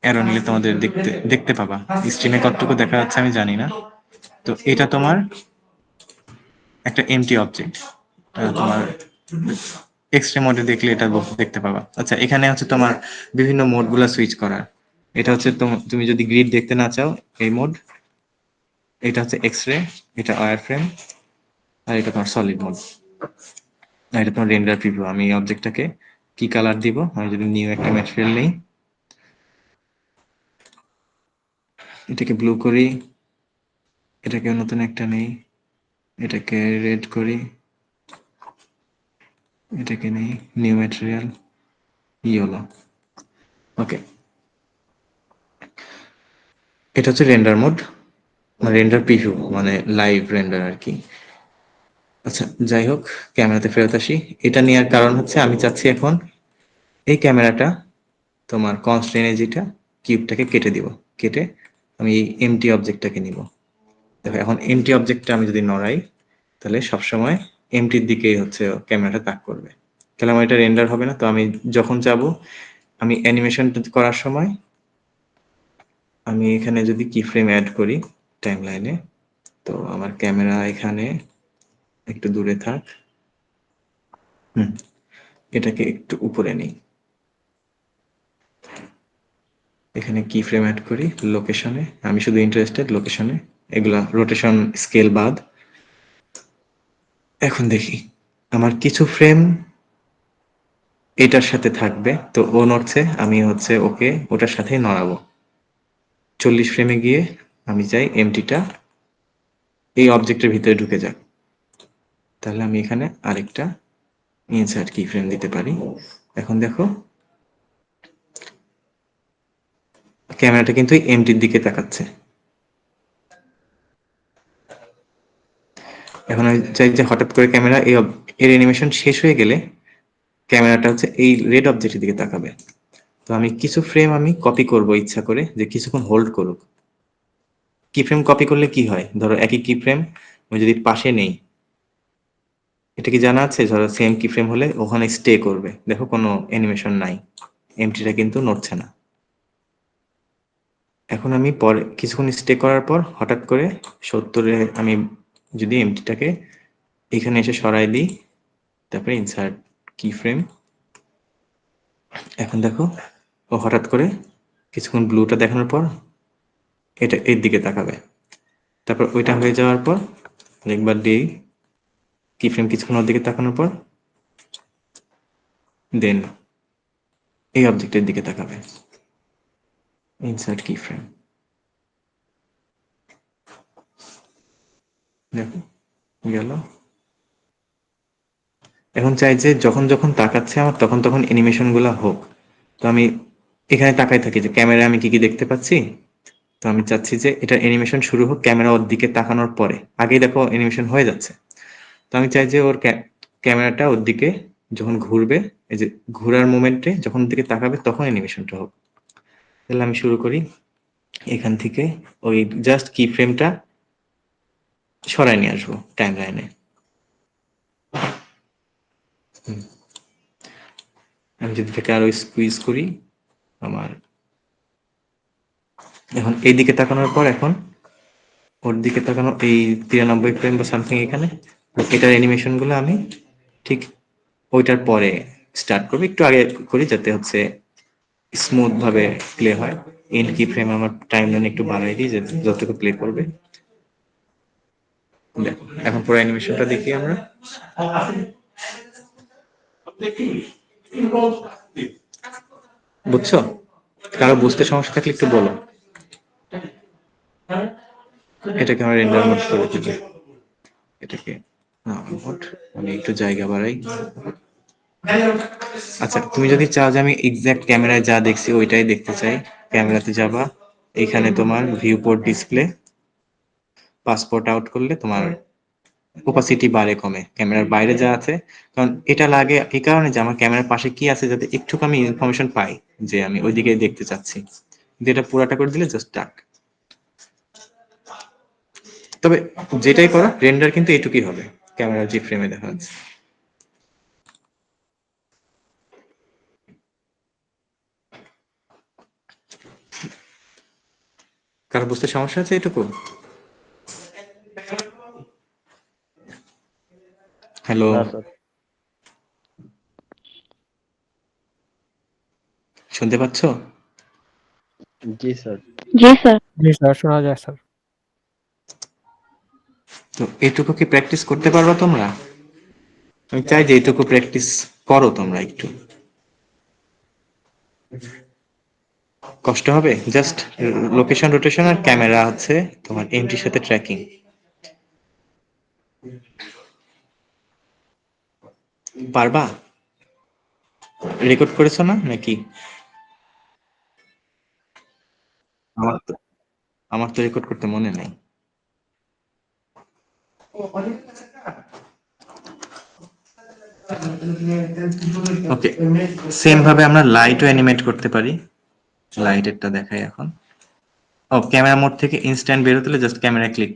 অ্যারো নিলে তোমাদের দেখতে দেখতে পাবা। স্ট্রিমে কতটুকু দেখা যাচ্ছে আমি জানি না। তো এটা তোমার একটা এমটি অবজেক্ট, তোমার এক্সট্রা মোডে দেখলে এটা দেখতে পাবা। আচ্ছা, এখানে হচ্ছে তোমার বিভিন্ন মোড গুলা সুইচ করার। এটা হচ্ছে তুমি যদি গ্রিড দেখতে না চাও, এই মোড। এটা হচ্ছে এক্সরে, এটা ওয়্যার ফ্রেম, আর এটা তোমার সলিড মোড। আর এটা তোমার রেন্ডার প্রিভিউ। আমি এই অবজেক্টটাকে কি কালার দিব, আমি যদি নিউ একটা ম্যাটেরিয়াল নেই, এটাকে ব্লু করি, এটাকে নতুন একটা নেই, এটাকে রেড করি, এটাকে নেই নিউ ম্যাটেরিয়াল ইয়েলো। ওকে, এটা হচ্ছে রেন্ডার মোড, মানে রেন্ডার প্রিভিউ, মানে লাইভ রেন্ডার আর কি। আচ্ছা, যাই হোক, ক্যামেরাতে ফেরত আসি। এটা নেওয়ার কারণ হচ্ছে আমি চাচ্ছি এখন এই ক্যামেরাটা তোমার কনস্ট্রেন্ট যেটা কিউবটাকে কেটে দিব, কেটে আমি এই এমটি অবজেক্টটাকে নিব। দেখো এখন এমটি অবজেক্টটা আমি যদি নড়াই তাহলে সবসময় এমটির দিকেই হচ্ছে ক্যামেরাটা তাক করবে, তাহলে আমার এটা রেন্ডার হবে না। তো আমি যখন যাব, আমি অ্যানিমেশন করার সময় আমি এখানে যদি কি ফ্রেম অ্যাড করি টাইম লাইনে, তো আমার ক্যামেরা এখানে একটু দূরে থাক, এটাকে একটু উপরে নিই, এখানে কি ফ্রেম অ্যাড করি লোকেশনে, আমি শুধু ইন্টারেস্টেড লোকেশনে, এগুলা রোটেশন স্কেল বাদ। এখন দেখি আমার কিছু ফ্রেম এটার সাথে থাকবে, তো ও নড়ছে, আমি হচ্ছে ওকে ওটার সাথেই নড়াবো। 40 ফ্রেমে গিয়ে আমি চাই এমটিটা এই অবজেক্টের ভিতরে ঢুকে যাক, তাহলে আমি এখানে আরেকটা ইনসার্ট কি ফ্রেম দিতে পারি। এখন দেখো ক্যামেরাটা কিন্তু এমটির দিকে তাকাচ্ছে। এখন আমি চাই যে হঠাৎ করে ক্যামেরা এর অ্যানিমেশন শেষ হয়ে গেলে ক্যামেরাটা হচ্ছে এই রেড অবজেক্টের দিকে তাকাবে। তো আমি কিছু ফ্রেম আমি কপি করব ইচ্ছা করে, যে কিছুক্ষণ হোল্ড করুক। কি ফ্রেম কপি করলে কি হয়, ধরো একই কি ফ্রেম আমি যদি পাশে নেই, এটা কি জানা আছে, ধরো সেম কি ফ্রেম হলে ওখানে স্টে করবে, দেখো কোনো অ্যানিমেশন নাই, এমটিটা কিন্তু নড়ছে না। এখন আমি পরে কিছুক্ষণ স্টে করার পর হঠাৎ করে 70-এ আমি যদি এমটিটাকে এখানে এসে সরাই দিই, তারপরে ইনসার্ট কি ফ্রেম, এখন দেখো ও হঠাৎ করে কিছুক্ষণ ব্লুটা দেখানোর পর এটা এর দিকে তাকাবে। তারপর ওইটা হয়ে যাওয়ার পর একবার দিই কি ফ্রেম, কিছুক্ষণ ওর দিকে তাকানোর পর দেন এই অবজেক্টের দিকে তাকাবে, ইনসার্ট কি ফ্রেম। দেখো গেল। এখন চাই যে যখন যখন তাকাচ্ছে আমার তখন তখন অ্যানিমেশন গুলা হোক। তো আমি এখানে তাকাই থাকি যে ক্যামেরায় আমি কি কি দেখতে পাচ্ছি। তো আমি চাচ্ছি যে এটা অ্যানিমেশন শুরু হোক ক্যামেরা ওর দিকে তাকানোর পরে, আগেই দেখো অ্যানিমেশন হয়ে যাচ্ছে। তো আমি চাই যে ওর ক্যামেরাটা ওর দিকে যখন ঘুরবে, এই যে ঘোরার মোমেন্টে যখন ওর দিকে তাকাবে তখন অ্যানিমেশনটা হোক। তাহলে আমি শুরু করি এখান থেকে, ওই জাস্ট কি ফ্রেমটা সরাই নিয়ে আসবো টাইম লাইনে। আমি যদি থেকে আরো স্কুইজ করি, আমার এখন এইদিকে তাকানোর পর এখন ওর দিকে তাকানো, এই 93 ফ্রেম বা সামথিং এখানে। এটার অ্যানিমেশন গুলো আমি ঠিক ওইটার পরে স্টার্ট করবো, একটু আগে করি যাতে হচ্ছে স্মুথ ভাবে প্লে হয়। এন্ড কি ফ্রেম আমার টাইম লাইন একটু বাড়াই দিই যতটুকু প্লে করবে। দেখো এখন পুরো অ্যানিমেশনটা দেখি আমরা। বুঝছো? কারো বুঝতে সমস্যা থাকলে একটু বলো। এটাকে আমরা রেন্ডার মোড করে দিই। এটাকে মোড, আমি একটু জায়গা বাড়াই। আচ্ছা, তুমি যদি চাও যে আমি এক্সাক্ট ক্যামেরায় যা দেখছি ওইটাই দেখতে চাই, ক্যামেরাতে যাবা, এখানে তোমার view port display, passport out করলে তোমার ওপাসিটি বাড়ে কমে ক্যামেরার বাইরে যা আছে। কারণ এটা লাগে এই কারণে যে আমার ক্যামেরার পাশে কি আছে যাতে একটু আমি ইনফরমেশন পাই যে আমি ওইদিকে দেখতে চাচ্ছি। কিন্তু এটা পুরাটা করে দিলে জাস্ট ডাক। তবে যেটাই করো রেন্ডার কিন্তু এইটুকুই হবে ক্যামেরার যে ফ্রেমে দেখা যাচ্ছে। কারো বুঝতে সমস্যা আছে এইটুকু? হ্যালো, না স্যার। শুনতে পাচ্ছ? জি স্যার। জি স্যার। জি স্যার, শোনা যায় স্যার। তো এইটুকু কি প্র্যাকটিস করতে পারবা তোমরা? আমি চাই যে এইটুকু প্র্যাকটিস করো তোমরা একটু। কষ্ট হবে, জাস্ট লোকেশন রোটেশন আর ক্যামেরা আছে তোমার এন্ট্রির সাথে ট্র্যাকিং। পারবা? রেকর্ড করেছো না নাকি? আমার তো আমার তো রেকর্ড করতে মনে নাই। ওকে, সেম ভাবে আমরা লাইটও অ্যানিমেট করতে পারি। লাইটেরটা দেখাই এখন। ও, ক্যামেরা মোড থেকে ইনস্ট্যান্ট বের হতে হলে জাস্ট ক্যামেরা ক্লিক।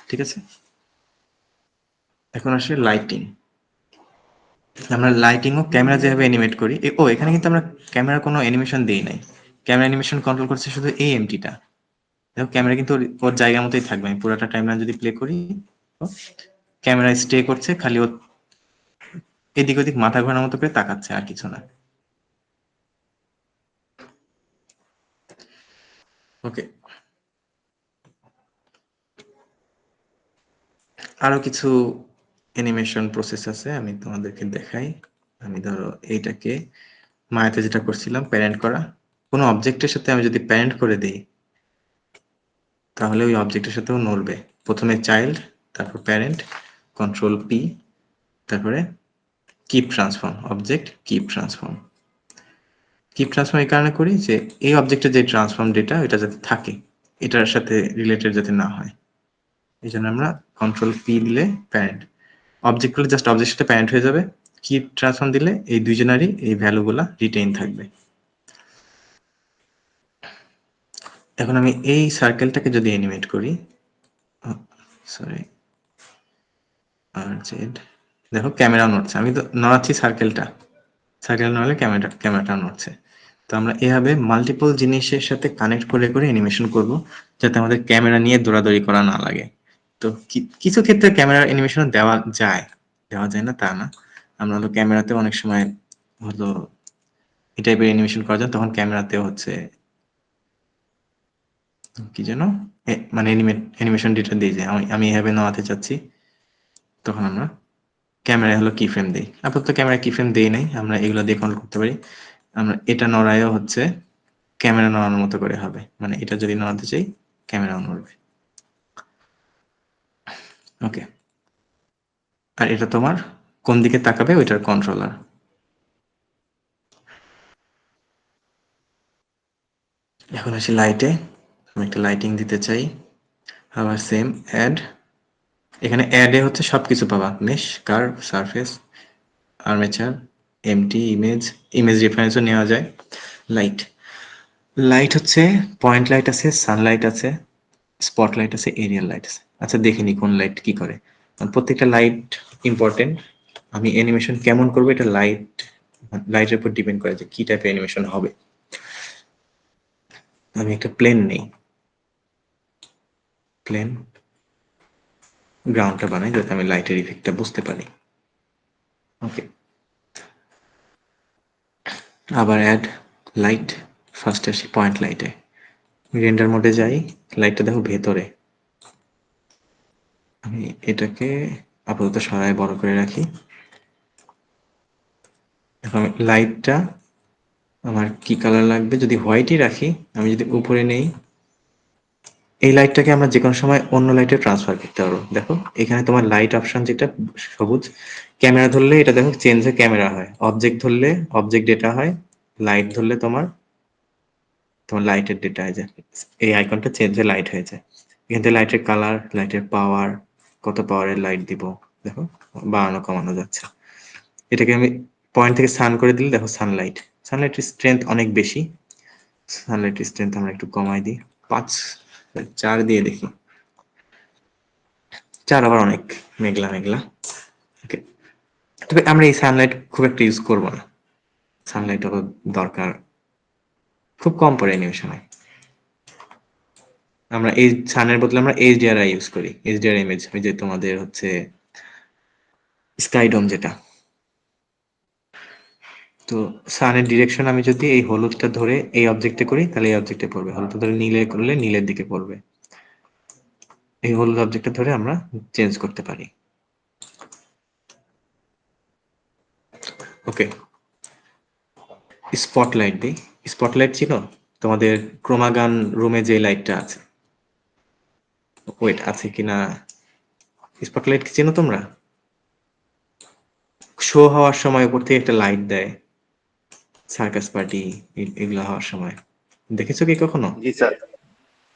ঠিক আছে, এখন আসে লাইটিং। আমরা লাইটিং ও ক্যামেরা যেভাবে অ্যানিমেট করি, ও এখানে কিন্তু আমরা ক্যামেরা কোনো অ্যানিমেশন দেই নাই। ক্যামেরা অ্যানিমেশন কন্ট্রোল করছে শুধু এই এমটিটা। দেখো ক্যামেরা কিন্তু ওর জায়গা মতোই থাকবে। আমি পুরোটা টাইমলাইন যদি প্লে করি, ক্যামেরা স্টে করছে, খালি ও এদিক ওদিক মাথা ঘোরানোর মতো করে তাকাচ্ছে, আর কিছু না। ওকে, আরো কিছু অ্যানিমেশন প্রসেস আছে, আমি তোমাদেরকে দেখাই। আমি ধরো এইটাকে মায়াতে যেটা করছিলাম প্যারেন্ট করা, কোনো অবজেক্টের সাথে আমি যদি প্যারেন্ট করে দিই তাহলে ওই অবজেক্টের সাথেও নড়বে। প্রথমে চাইল্ড, তারপর প্যারেন্ট, কন্ট্রোল পি, তারপরে keep transform, object keep transform. Keep transform এই কারণে করি যে এই অবজেক্টের যে ট্রান্সফর্ম ডেটা এটা যাতে থাকে, এটার সাথে রিলেটেড যাতে না হয়। এই জন্য আমরা কন্ট্রোল পি দিলে প্যারেন্ট, অবজেক্টগুলো জাস্ট অবজেক্টের সাথে প্যারেন্ট হয়ে যাবে। কিপ ট্রান্সফর্ম দিলে এই দুইজনারই এই ভ্যালুগুলা রিটেইন থাকবে। এখন আমি এই সার্কেলটাকে যদি অ্যানিমেট করি, সরি আর জেড, দেখো ক্যামেরা নড়ছে, আমি তো নড়াচ্ছি সার্কেলটা, সার্কেল নড়লে ক্যামেরাটা নড়ছে। তো আমরা এভাবে মাল্টিপল জিনিসের সাথে কানেক্ট করে করে অ্যানিমেশন করব যাতে আমাদের ক্যামেরা নিয়ে দৌড়াদৌড়ি করা না লাগে। তো কিছু ক্ষেত্রে ক্যামেরা অ্যানিমেশন দেওয়া যায়, দেওয়া যায় না তা না। আমরা হলো ক্যামেরাতে অনেক সময় হলো এই টাইপের অ্যানিমেশন করা যায়, তখন ক্যামেরাতেও হচ্ছে কি যেন মানে অ্যানিমেশন ডেটা দিয়ে যায়। আমি এভাবে নামাতে চাচ্ছি, তখন আমরা ক্যামেরায় হলো কি ফ্রেম দেই। আপাতত ক্যামেরা কি ফ্রেম দেই নাই, আমরা এগুলো দিয়ে কন্ট্রোল করতে পারি। আমরা এটা নড়ায়ও হচ্ছে ক্যামেরা নড়ানোর মতো করে হবে, মানে এটা যদি নড়াতে চাই ক্যামেরাও নড়বে। ওকে, আর এটা তোমার কোন দিকে তাকাবে ওইটার কন্ট্রোলার। এখন আসি লাইটে, আমি একটা লাইটিং দিতে চাই। আবার সেম অ্যাড, এখানে অ্যাডে হচ্ছে সবকিছু পাবা, mesh, curve, surface, armature, empty, image রেফারেন্সও নেওয়া যায়। লাইট, লাইট হচ্ছে পয়েন্ট লাইট আছে, সানলাইট আছে, স্পটলাইট আছে, এরিয়াল লাইট আছে। আচ্ছা দেখে নি কোন লাইট কি করে। প্রত্যেকটা লাইট ইম্পর্টেন্ট। আমি অ্যানিমেশন কেমন করবো এটা লাইটের উপর ডিপেন্ড করে যে কি টাইপের অ্যানিমেশন হবে। আমি একটা প্লেন নেই, প্লেন গ্রাউন্ডটা বানাই যাতে আমি লাইটের ইফেক্টটা বুঝতে পারি। ওকে, আবার অ্যাড লাইট, ফার্স্ট আসি পয়েন্ট লাইটে, রেন্ডার মোডে যাই, লাইটটা দেখো ভেতরে। আমি এটাকে আপাতত সরাই বড় করে রাখি। এখন লাইটটা আমার কি কালার লাগবে, যদি হোয়াইটই রাখি, আমি যদি উপরে নেই, এই লাইটটাকে আমরা যে কোনো সময় অন্য লাইটে ট্রান্সফার করতে পারবো। দেখো এখানে তোমার লাইট অপশন যেটা সবুজ, ক্যামেরা ধরলে এটা দেখো চেঞ্জ হয়ে ক্যামেরা হয়, অবজেক্ট ধরলে অবজেক্ট ডেটা হয়, লাইট ধরলে তোমার তোমার লাইটের ডেটা হয় যায়, এই আইকনটা চেঞ্জ হয়ে লাইট হয়ে যায়। এখান থেকে লাইটের কালার, লাইটের পাওয়ার, কত পাওয়ারের লাইট দিব, দেখো বাড়ানো কমানো যাচ্ছে। এটাকে আমি পয়েন্ট থেকে সান করে দিলে দেখো সানলাইট, সানলাইটের স্ট্রেংথ অনেক বেশি, সানলাইটের স্ট্রেংথ আমরা একটু কমাই দিই, 4 দিয়ে দেখি, 4 আবার অনেক মেঘলা মেঘলা। ওকে, তবে আমরা এই সানলাইট খুব একটা ইউজ করবো না, সানলাইট অত দরকার খুব কম পড়ে অ্যানিমেশনে। আমরা এই সানের বদলে আমরা এইচডিআরআই ইউজ করি, এইচডিআর ইমেজ, ওই যে তোমাদের হচ্ছে স্কাইডোম যেটা। তো সানের ডিরেকশন আমি যদি এই হলুদটা ধরে এই অবজেক্টে করি তাহলে এই অবজেক্টে পড়বে, হলুদটা ধরে নীলে করলে নীলের দিকে পড়বে। এই হলুদ অবজেক্টটা ধরে আমরা চেঞ্জ করতে পারি। ওকে, স্পটলাইট দিই। স্পটলাইট ছিল তোমাদের ক্রোমাগান রুমে যে লাইটটা আছে, ওয়েট আছে কিনা, স্পটলাইট কি চেনো তোমরা? শো হওয়ার সময় উপর থেকে একটা লাইট দেয়, সার্কাস পার্টি এগুলো হওয়ার সময়, দেখেছো কি কখনো? জি স্যার।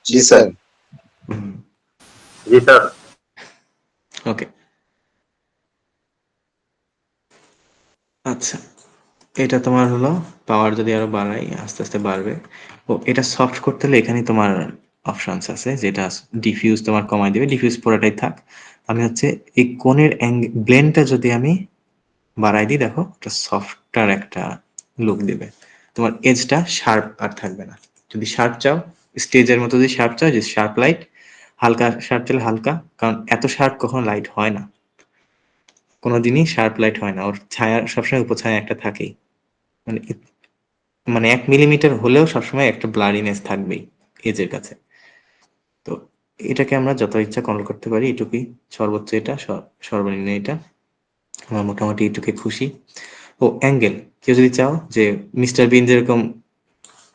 জি স্যার। জি স্যার। ওকে, আচ্ছা, এটা তোমার হলো পাওয়ার, যদি আরো বাড়াই আস্তে আস্তে বাড়বে। ও এটা সফট করতে হলে এখানে তোমার অপশনস আছে, যেটা ডিফিউজ তোমার কমাই দিবে, ডিফিউজ পুরোটাই থাক। আমি হচ্ছে এই কোণের ব্লেন্ডটা যদি আমি বাড়াই দিই, দেখো এটা সফটার একটা লুক দিবে, তোমার এজটা শার্প আর থাকবে না। যদি শার্প চাও, স্টেজের মতো যদি শার্প চাও, যে শার্প লাইট, হালকা শার্প চাইলে হালকা, কারণ এত শার্প কখনো লাইট হয় না, কোনোদিনই শার্প লাইট হয় না, ওর ছায়া সবসময় উপছায়া একটা থাকেই, মানে মানে 1 মিলিমিটার হলেও সবসময় একটা ব্লারিনেস থাকবেই এজের কাছে। তো এটাকে আমরা যত ইচ্ছা কন্ট্রোল করতে পারি, এটুকুই সর্বোচ্চ, এটা সর্বনিম্ন এটা, আমরা মোটামুটি এটুকুই খুশি। ও অ্যাঙ্গেল, কেউ যদি চাও যে মিস্টার বিন যেরকম,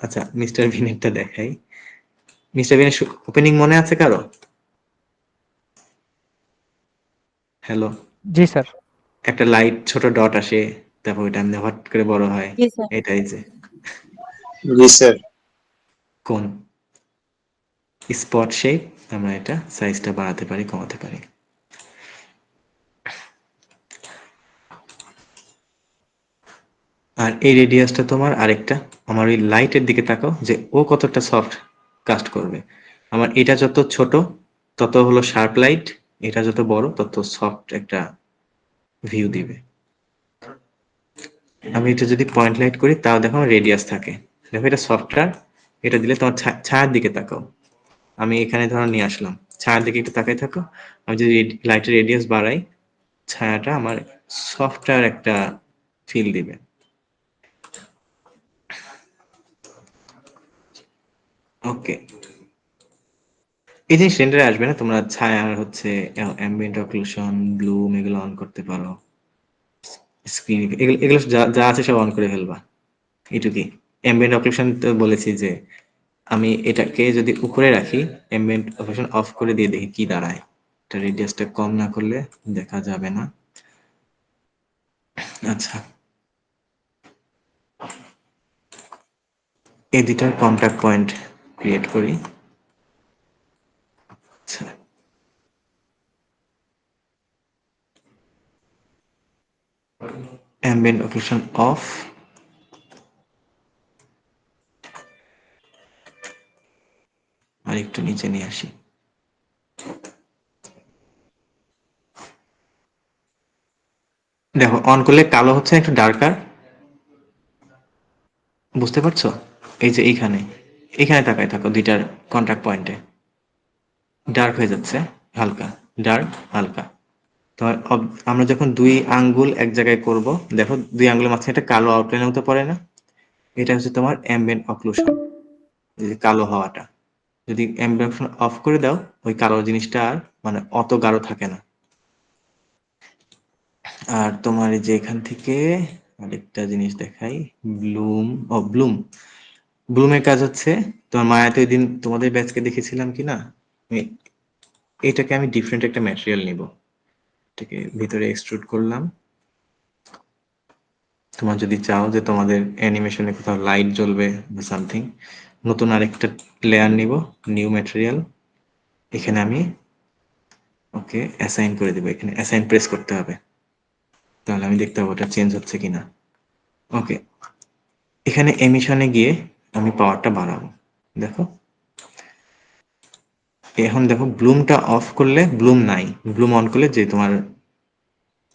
আচ্ছা মিস্টার বিনেরটা দেখাই, মিস্টার বিনের ওপেনিং মনে আছে কারো? হ্যালো, জি স্যার। একটা লাইট ছোট ডট আসে, তারপর ওইটা এমনি হট করে বড় হয়, জি স্যার। এটাই যে জি স্যার। কোন স্পট শেপ, আমরা এটা সাইজটা বাড়াতে পারি কমাতে পারি। আর এই রেডিয়াসটা তোমার আরেকটা, আমার ওই লাইটের দিকে তাকাও যে ও কতটা সফট কাস্ট করবে। আমার এটা যত ছোট তত হলো শার্প লাইট, এটা যত বড় তত সফট একটা ভিউ দিবে। আমি এটা যদি পয়েন্ট লাইট করি তাও দেখো আমার রেডিয়াস থাকে, দেখো এটা সফটওয়্যার, এটা দিলে তোমার ছায়ার দিকে তাকাও, আমি এখানে ধরো নিয়ে আসলাম, ছায়ার দিকে একটু তাকাই থাকো, আমি যদি লাইটের রেডিয়াস বাড়াই, ছায়াটা আমার সফটওয়্যার একটা ফিল দিবে। ওকে, এই জিনিস রেন্ডারে আসবে না, তোমরা ছায়ার হচ্ছে অ্যাম্বিয়েন্ট অক্লুশন, ব্লুম এগুলো অন করতে পারো, স্ক্রিন এগুলো এগুলো যা যা আছে সব অন করে ফেলবা, এটুকুই। অ্যাম্বিয়েন্ট অক্লুশন তো বলেছি যে আমি এটাকে যদি উপরে রাখি, অ্যাম্বিয়েন্ট অক্লুশন অফ করে দিয়ে দেখি কি দাঁড়ায়, এটা রেডিয়াসটা কম না করলে দেখা যাবে না। আচ্ছা, এডিটর কন্টাক্ট পয়েন্ট ক্রিয়েট করি। আচ্ছা, অ্যাম্বিয়েন্ট অক্লুশন অফ, আর একটু নিচে নিয়ে আসি। দেখো অন করলে কালো হচ্ছে, একটু ডার্কার, বুঝতে পারছো? এই যে এইখানে, এখানে তাকায় থাকো দুইটার কন্টাক্ট পয়েন্টে, ডার্ক হয়ে যাচ্ছে, হালকা ডার্ক হালকা। তো আমরা যখন দুই আঙ্গুল এক জায়গায় করব, দেখো দুই আঙ্গুলের মাঝখানে একটা কালো আউটলাইনের মতো পড়ে না? এটা হচ্ছে তোমার অ্যাম্বিয়েন্ট অক্লুশন, এই যে কালো হওয়াটা। যদি অ্যাম্বিয়েন্ট অক্লুশন অফ করে দাও, ওই কালো জিনিসটা আর মানে অত গাঢ় থাকে না। আর তোমার এই যে এখান থেকে আরেকটা জিনিস দেখাই, ব্লুম। ব্লুমের কাজ হচ্ছে, তোমার মায়াতে ওই দিন তোমাদের ব্যাচকে দেখেছিলাম কি না, এটাকে আমি ডিফারেন্ট একটা ম্যাটেরিয়াল নিব, এটাকে ভিতরে এক্সট্রুড করলাম। তোমার যদি চাও যে তোমাদের অ্যানিমেশনে কোথাও লাইট জ্বলবে বা সামথিং, নতুন আরেকটা লেয়ার নিব, নিউ ম্যাটেরিয়াল। এখানে আমি ওকে অ্যাসাইন করে দেবো, এখানে অ্যাসাইন প্রেস করতে হবে, তাহলে আমি দেখতে পাবো ওটা চেঞ্জ হচ্ছে কিনা। ওকে, এখানে এমিশনে গিয়ে আমি পাওয়ারটা বাড়াবো। দেখো এখন দেখো ব্লুমটা অফ করলে ব্লুম নাই, ব্লুম অন করলে যে তোমার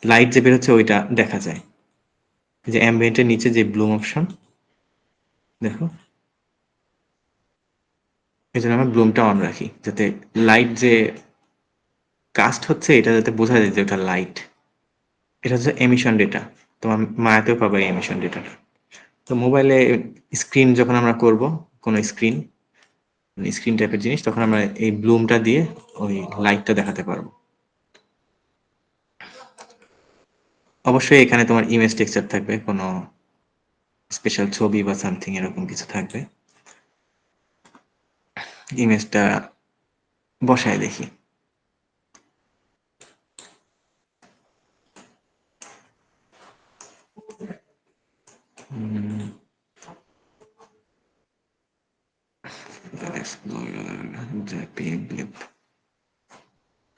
লাইট যে বের হচ্ছে ওইটা দেখা যায়, যে অ্যাম্বিয়েন্টের নিচে যে ব্লুম অপশন, দেখো এই জন্য আমরা ব্লুমটা অন রাখি, যাতে লাইট যে কাস্ট হচ্ছে এটা যাতে বোঝা যায় যে ওটা লাইট। এটা হচ্ছে এমিশন ডেটা, তোমার মায়াতেও পাবে এই এমিশন ডেটাটা। তো মোবাইলে স্ক্রিন যখন আমরা করব, কোনো স্ক্রিন স্ক্রিন টাইপের জিনিস, তখন আমরা এই ব্লুমটা দিয়ে ওই লাইটটা দেখাতে পারবো। অবশ্যই এখানে তোমার ইমেজ টেক্সচার থাকবে, কোনো স্পেশাল ছবি বা সামথিং এরকম কিছু থাকবে। ইমেজটা বসায় দেখি।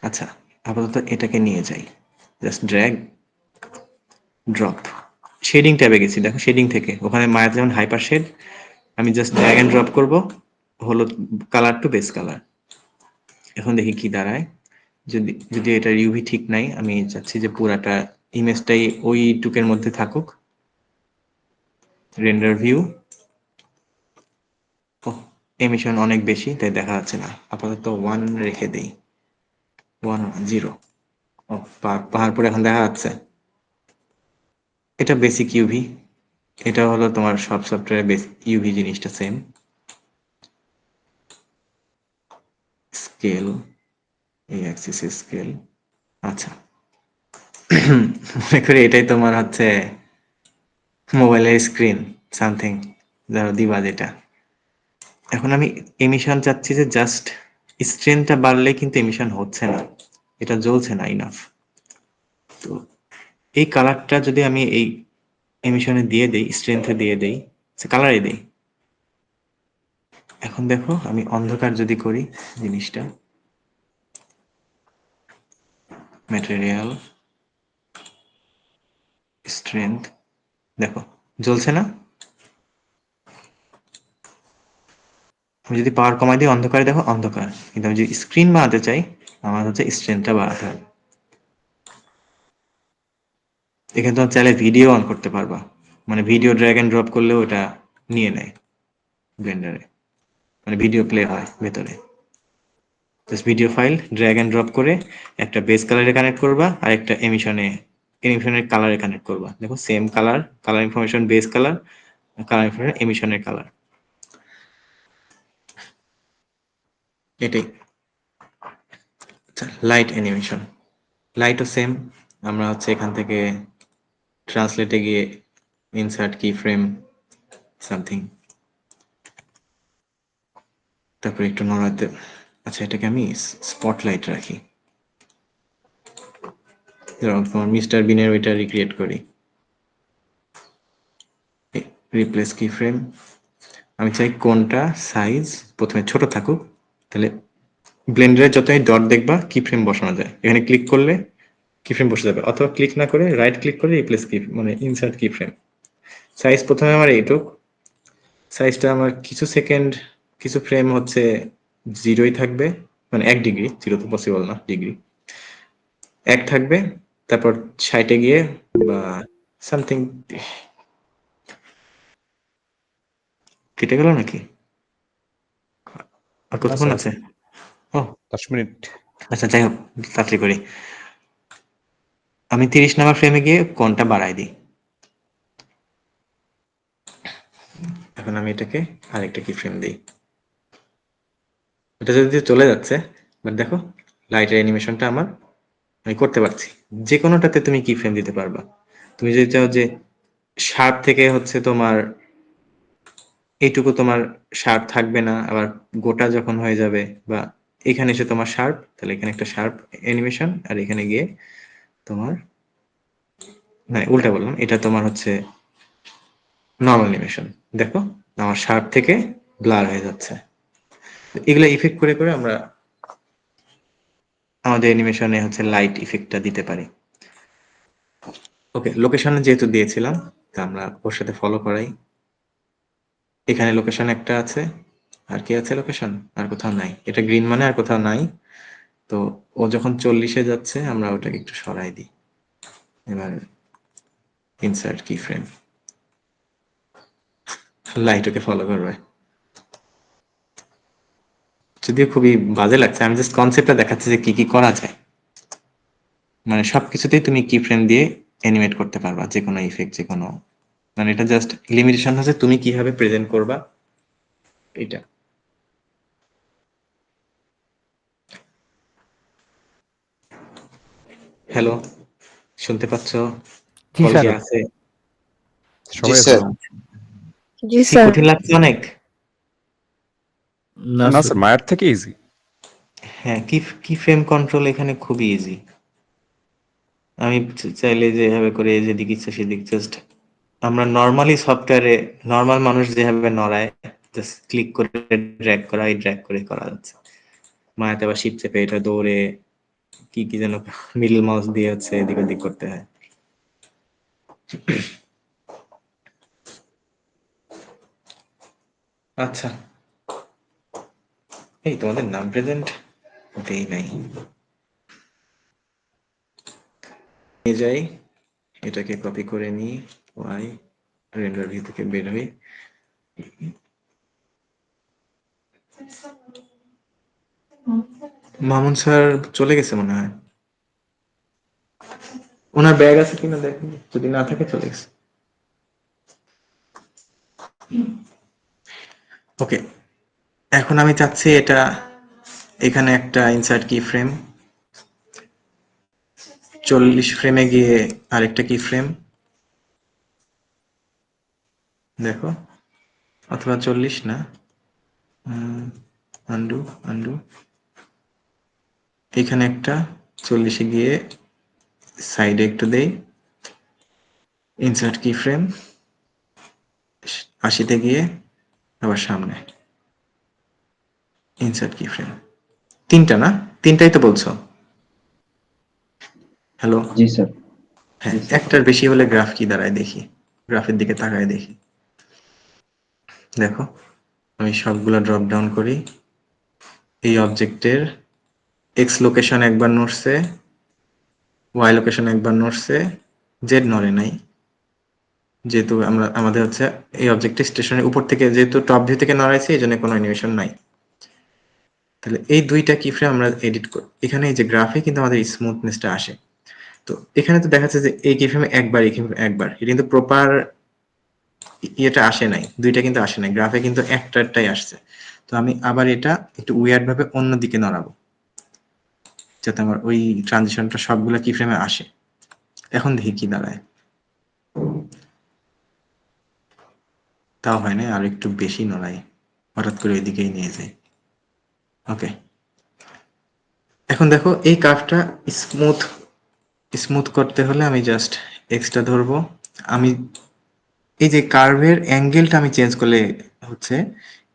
আচ্ছা, আপাতত এটাকে নিয়ে যাই, জাস্ট ড্র্যাগ ড্রপ। শেডিং ট্যাবে গেছি, দেখো শেডিং থেকে ওখানে মায়াতে যেমন হাইপার শেড, আমি জাস্ট ড্র্যাগ এন্ড ড্রপ করব হলুদ কালার টু বেস কালার। এখন দেখি কি দাঁড়ায়। যদি যদি এটার ইউভি ঠিক নাই, আমি চাচ্ছি যে পুরাটা ইমেজটাই ওই টুকের মধ্যে থাকুক। রেন্ডার ভিউ, এমিশন অনেক বেশি তাই দেখা যাচ্ছে না, আপাতত 1 রেখে দেই, 1 0। ও পাহাড় পরে এখন দেখা যাচ্ছে। এটা বেসিক ইউভি, এটা হলো তোমার সব সফটওয়্যারে বেসিক ইউভি জিনিসটা সেম। স্কেল, এই অ্যাক্সিস স্কেল। আচ্ছা, মনে করি এটাই তোমার হচ্ছে মোবাইলের স্ক্রিন সামথিং, ধরো দিবা যেটা। এখন আমি এমিশন চাচ্ছি যে জাস্ট স্ট্রেনটা বাড়লে কিন্তু এমিশন হচ্ছে না, এটা জ্বলছে না ইনাফ। তো এই কালারটা যদি আমি এই এমিশনে দিয়ে দেই, স্ট্রেংথে দিয়ে দেই, কালারে দেই, এখন দেখো আমি অন্ধকার যদি করি জিনিসটা, ম্যাটেরিয়াল স্ট্রেংথ, দেখো জ্বলছে না। আমি যদি পাওয়ার কমাই দিই অন্ধকারে, দেখো অন্ধকার, কিন্তু আমি যদি স্ক্রিন বানাতে চাই আমার হচ্ছে স্ট্রেংথটা বাড়াতে হবে। এখানে তোমার চাইলে ভিডিও অন করতে পারবা, মানে ভিডিও ড্র্যাগ এন্ড ড্রপ করলেও এটা নিয়ে নেয় ব্লেন্ডারে, মানে ভিডিও প্লে হয় ভেতরে। Just video file drag and drop করে একটা বেস কালারে কানেক্ট করবা আর একটা এমিশনের কালারে কানেক্ট করবা, দেখো same colour, colour information base colour, colour information এমিশনের কালার, এটাই। লাইট অ্যানিমেশন, লাইটও সেম, আমরা হচ্ছে এখান থেকে ট্রান্সলেটে গিয়ে ইনসার্ট কি ফ্রেম সামথিং, তারপরে একটু নড়াতে। আচ্ছা, এটাকে আমি স্পটলাইট রাখি, তোমার মিস্টার বিনের ওইটা রিক্রিয়েট করি, রিপ্লেস কি ফ্রেম। আমি চাই কোনটা সাইজ প্রথমে ছোট থাকুক, তাহলে ব্লেন্ডারে যতই ডট দেখবা কি ফ্রেম বসানো যায়, এখানে ক্লিক করলে কি ফ্রেম বসে যাবে, অথবা ক্লিক না করে রাইট ক্লিক করে রিপ্লেস কি মানে ইনসার্ট কি ফ্রেম। সাইজ প্রথমে আমার এইটুক, সাইজটা আমার কিছু সেকেন্ড কিছু ফ্রেম হচ্ছে জিরোই থাকবে, মানে 1 ডিগ্রি, জিরো তো পসিবল না, ডিগ্রি 1 থাকবে, তারপর 60-এ গিয়ে বা সামথিং। কেটে গেল নাকি আর না কতক্ষণ স্যার, আছে? ও 10 মিনিট। আচ্ছা, যাই হোক, তাড়াতাড়ি করি। আমি 30 নাম্বার ফ্রেমে গিয়ে কোণটা বাড়াই দিই। এখন আমি এটাকে আরেকটা কি ফ্রেম দিই। এটা যদি চলে যাচ্ছে, বাট দেখো লাইটের অ্যানিমেশনটা আমি করতে পারছি। যে কোনোটাতে তুমি কি ফ্রেম দিতে পারবা। তুমি যদি চাও যে শার্প থেকে হচ্ছে তোমার এইটুকু তোমার শার্প থাকবে না, আবার গোটা যখন হয়ে যাবে বা এখানে এসে তোমার শার্প, তাহলে এখানে একটা শার্প অ্যানিমেশন, আর এখানে গিয়ে তোমার, না উল্টা বললাম, এটা তোমার হচ্ছে নর্মাল অ্যানিমেশন। দেখো আমার শার্প থেকে ব্লার হয়ে যাচ্ছে। এগুলো ইফেক্ট করে করে আমরা আমাদের অ্যানিমেশনে হচ্ছে লাইট ইফেক্টটা দিতে পারি। ওকে, লোকেশনে যেহেতু দিয়েছিলাম, তা আমরা ওর সাথে ফলো করাই। এখানে লোকেশন একটা আছে, আর কি আছে লোকেশন? আর কোথাও নাই। এটা গ্রিন মানে আর কোথাও নাই। তো ও যখন 40-এ যাচ্ছে, আমরা ওটাকে একটু সরাই দিই। এবার ইনসার্ট কি ফ্রেম, লাইট ওকে ফলো করবে। যদিও খুবই বাজে লাগছে, আমি জাস্ট কনসেপ্টটা দেখাচ্ছি যে কি কি করা যায়। মানে সবকিছুতেই তুমি কি ফ্রেম দিয়ে অ্যানিমেট করতে পারবা, যে কোনো ইফেক্ট, যে কোনো, মানে এটা জাস্ট লিমিটেশন হচ্ছে তুমি কিভাবে প্রেজেন্ট করবা এটা। হ্যালো, শুনতে পাচ্ছ? জি কল স্যার। কি আছে? সবাই আছে। স্যার। জি কি স্যার। কঠিন লাগছে অনেক? না না স্যার। স্যার, মায়ের থেকে ইজি। হ্যাঁ, কি কি ফ্রেম কন্ট্রোল এখানে খুবই ইজি। আমি চাইলে যেভাবে করে যেদিক ইচ্ছা সেদিক জাস্ট, আমরা নর্মালি সফটওয়্যারে নর্মাল মানুষ যেভাবে নড়ায়, জাস্ট ক্লিক করে ড্র্যাগ করা, এই ড্র্যাগ করে করা যাচ্ছে। মায়াতে আবার শিপ চেপে এটা দৌড়ে কি কি যেন মিডল মাউস দিয়ে হচ্ছে এদিক ওদিক করতে হয়। আচ্ছা, এই তোমাদের নাম প্রেজেন্ট দেই নাই। নিয়ে যাই, এটাকে কপি করে নিই, ওয়াই রেন্ডার ভিউ থেকে বের হই। মামুন স্যার চলে গেছে মনে হয়। ওনার ব্যাগ আছে কিনা দেখুন, যদি না থাকে চলে গেছে। ওকে, এখন আমি চাচ্ছি এটা, এখানে একটা ইনসার্ট কি ফ্রেম, 40 ফ্রেমে গিয়ে আরেকটা কি ফ্রেম, দেখো, অথবা 40 না, আন্ডু আন্ডু, এখানে একটা 40-এ গিয়ে সাইডে একটু দেই, ইনসার্ট কি ফ্রেম, 80-তে গিয়ে আবার সামনে ইনসার্ট কি ফ্রেম। তিনটা না? তিনটাই তো বলছো? হ্যালো? জি স্যার। হ্যাঁ, একটার বেশি হলে গ্রাফ কি দাঁড়ায় দেখি। গ্রাফের দিকে তাকায় দেখি। দেখো, আমি সবগুলা ড্রপ ডাউন করি। এই অবজেক্টের এক্স লোকেশন একবার নড়ছে, ওয়াই লোকেশন একবার নড়ছে, জেড নড়ে নাই। যেহেতু আমাদের হচ্ছে এই অবজেক্টে স্টেশনের উপর থেকে যেহেতু টপ ভিউ থেকে নড়াইছে, এই জন্য কোনো অ্যানিমেশন নাই। তাহলে এই দুইটা কি ফ্রেম আমরা এডিট করি। এখানে এই যে গ্রাফে কিন্তু আমাদের স্মুথনেসটা আসে। তো এখানে তো দেখা যাচ্ছে যে এই কি ফ্রেমে একবার, এই ফ্রেমে একবার, এটা কিন্তু প্রপার ইয়েটা আসে নাই, দুইটা কিন্তু আসে নাই, গ্রাফে কিন্তু একটারটাই আসছে। তো আমি আবার এটা একটু উইয়ার্ড ভাবে অন্যদিকে নড়াবো, যাতে আমার ওই ট্রানজিশনটা সবগুলো কি ফ্রেমে আসে। এখন দেখি কি দাঁড়ায়। তাও হয় না, আর একটু বেশি নড়াই, হঠাৎ করে ওইদিকেই নিয়ে যাই। ওকে, এখন দেখো এই কার্ভটা স্মুথ স্মুথ করতে হলে আমি জাস্ট এক্সটা ধরবো। আমি এই যে কার্ভের অ্যাঙ্গেলটা আমি চেঞ্জ করলে হচ্ছে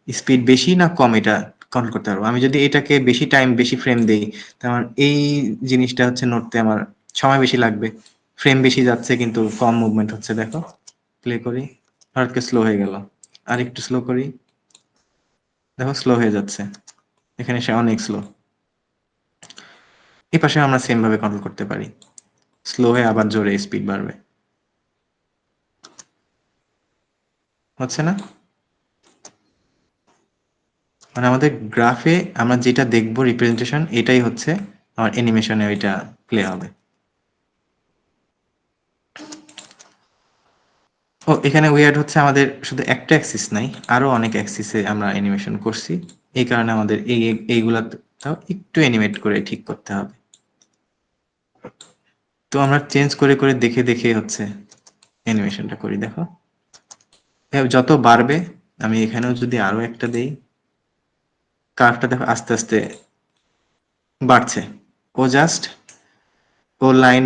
স্পিড বেশি না কম এটা কন্ট্রোল করতে পারবো। আমি যদি এটাকে বেশি টাইম বেশি ফ্রেম দেই, তাহলে এই জিনিসটা হচ্ছে নড়তে আমার সময় বেশি লাগবে, ফ্রেম বেশি যাচ্ছে কিন্তু কম মুভমেন্ট হচ্ছে। দেখো, প্লে করি, হঠাৎ করে স্লো হয়ে গেল, আর একটু স্লো করি, দেখো স্লো হয়ে যাচ্ছে, এখানে সে অনেক স্লো। এই পাশে আমরা সেম ভাবে কন্ট্রোল করতে পারি, স্লো হয়ে আবার জোরে স্পিড বাড়বে। হচ্ছে না? মানে আমাদের গ্রাফে আমরা যেটা দেখবো রিপ্রেজেন্টেশন, এটাই হচ্ছে আমার অ্যানিমেশনে ওইটা প্লে হবে। ও এখানে উইয়ার্ড হচ্ছে আমাদের শুধু একটা অ্যাক্সিস নাই, আরো অনেক অ্যাক্সিসে আমরা অ্যানিমেশন করছি। এই কারণে আমাদের এইগুলাও একটু অ্যানিমেট করে ঠিক করতে হবে। তো আমরা চেঞ্জ করে করে দেখে দেখে হচ্ছে অ্যানিমেশনটা করি। দেখো যত বাড়বে, আমি এখানেও যদি আরো একটা দেই, কার্ভটা দেখো আস্তে আস্তে বাড়ছে। ও জাস্ট ও লাইন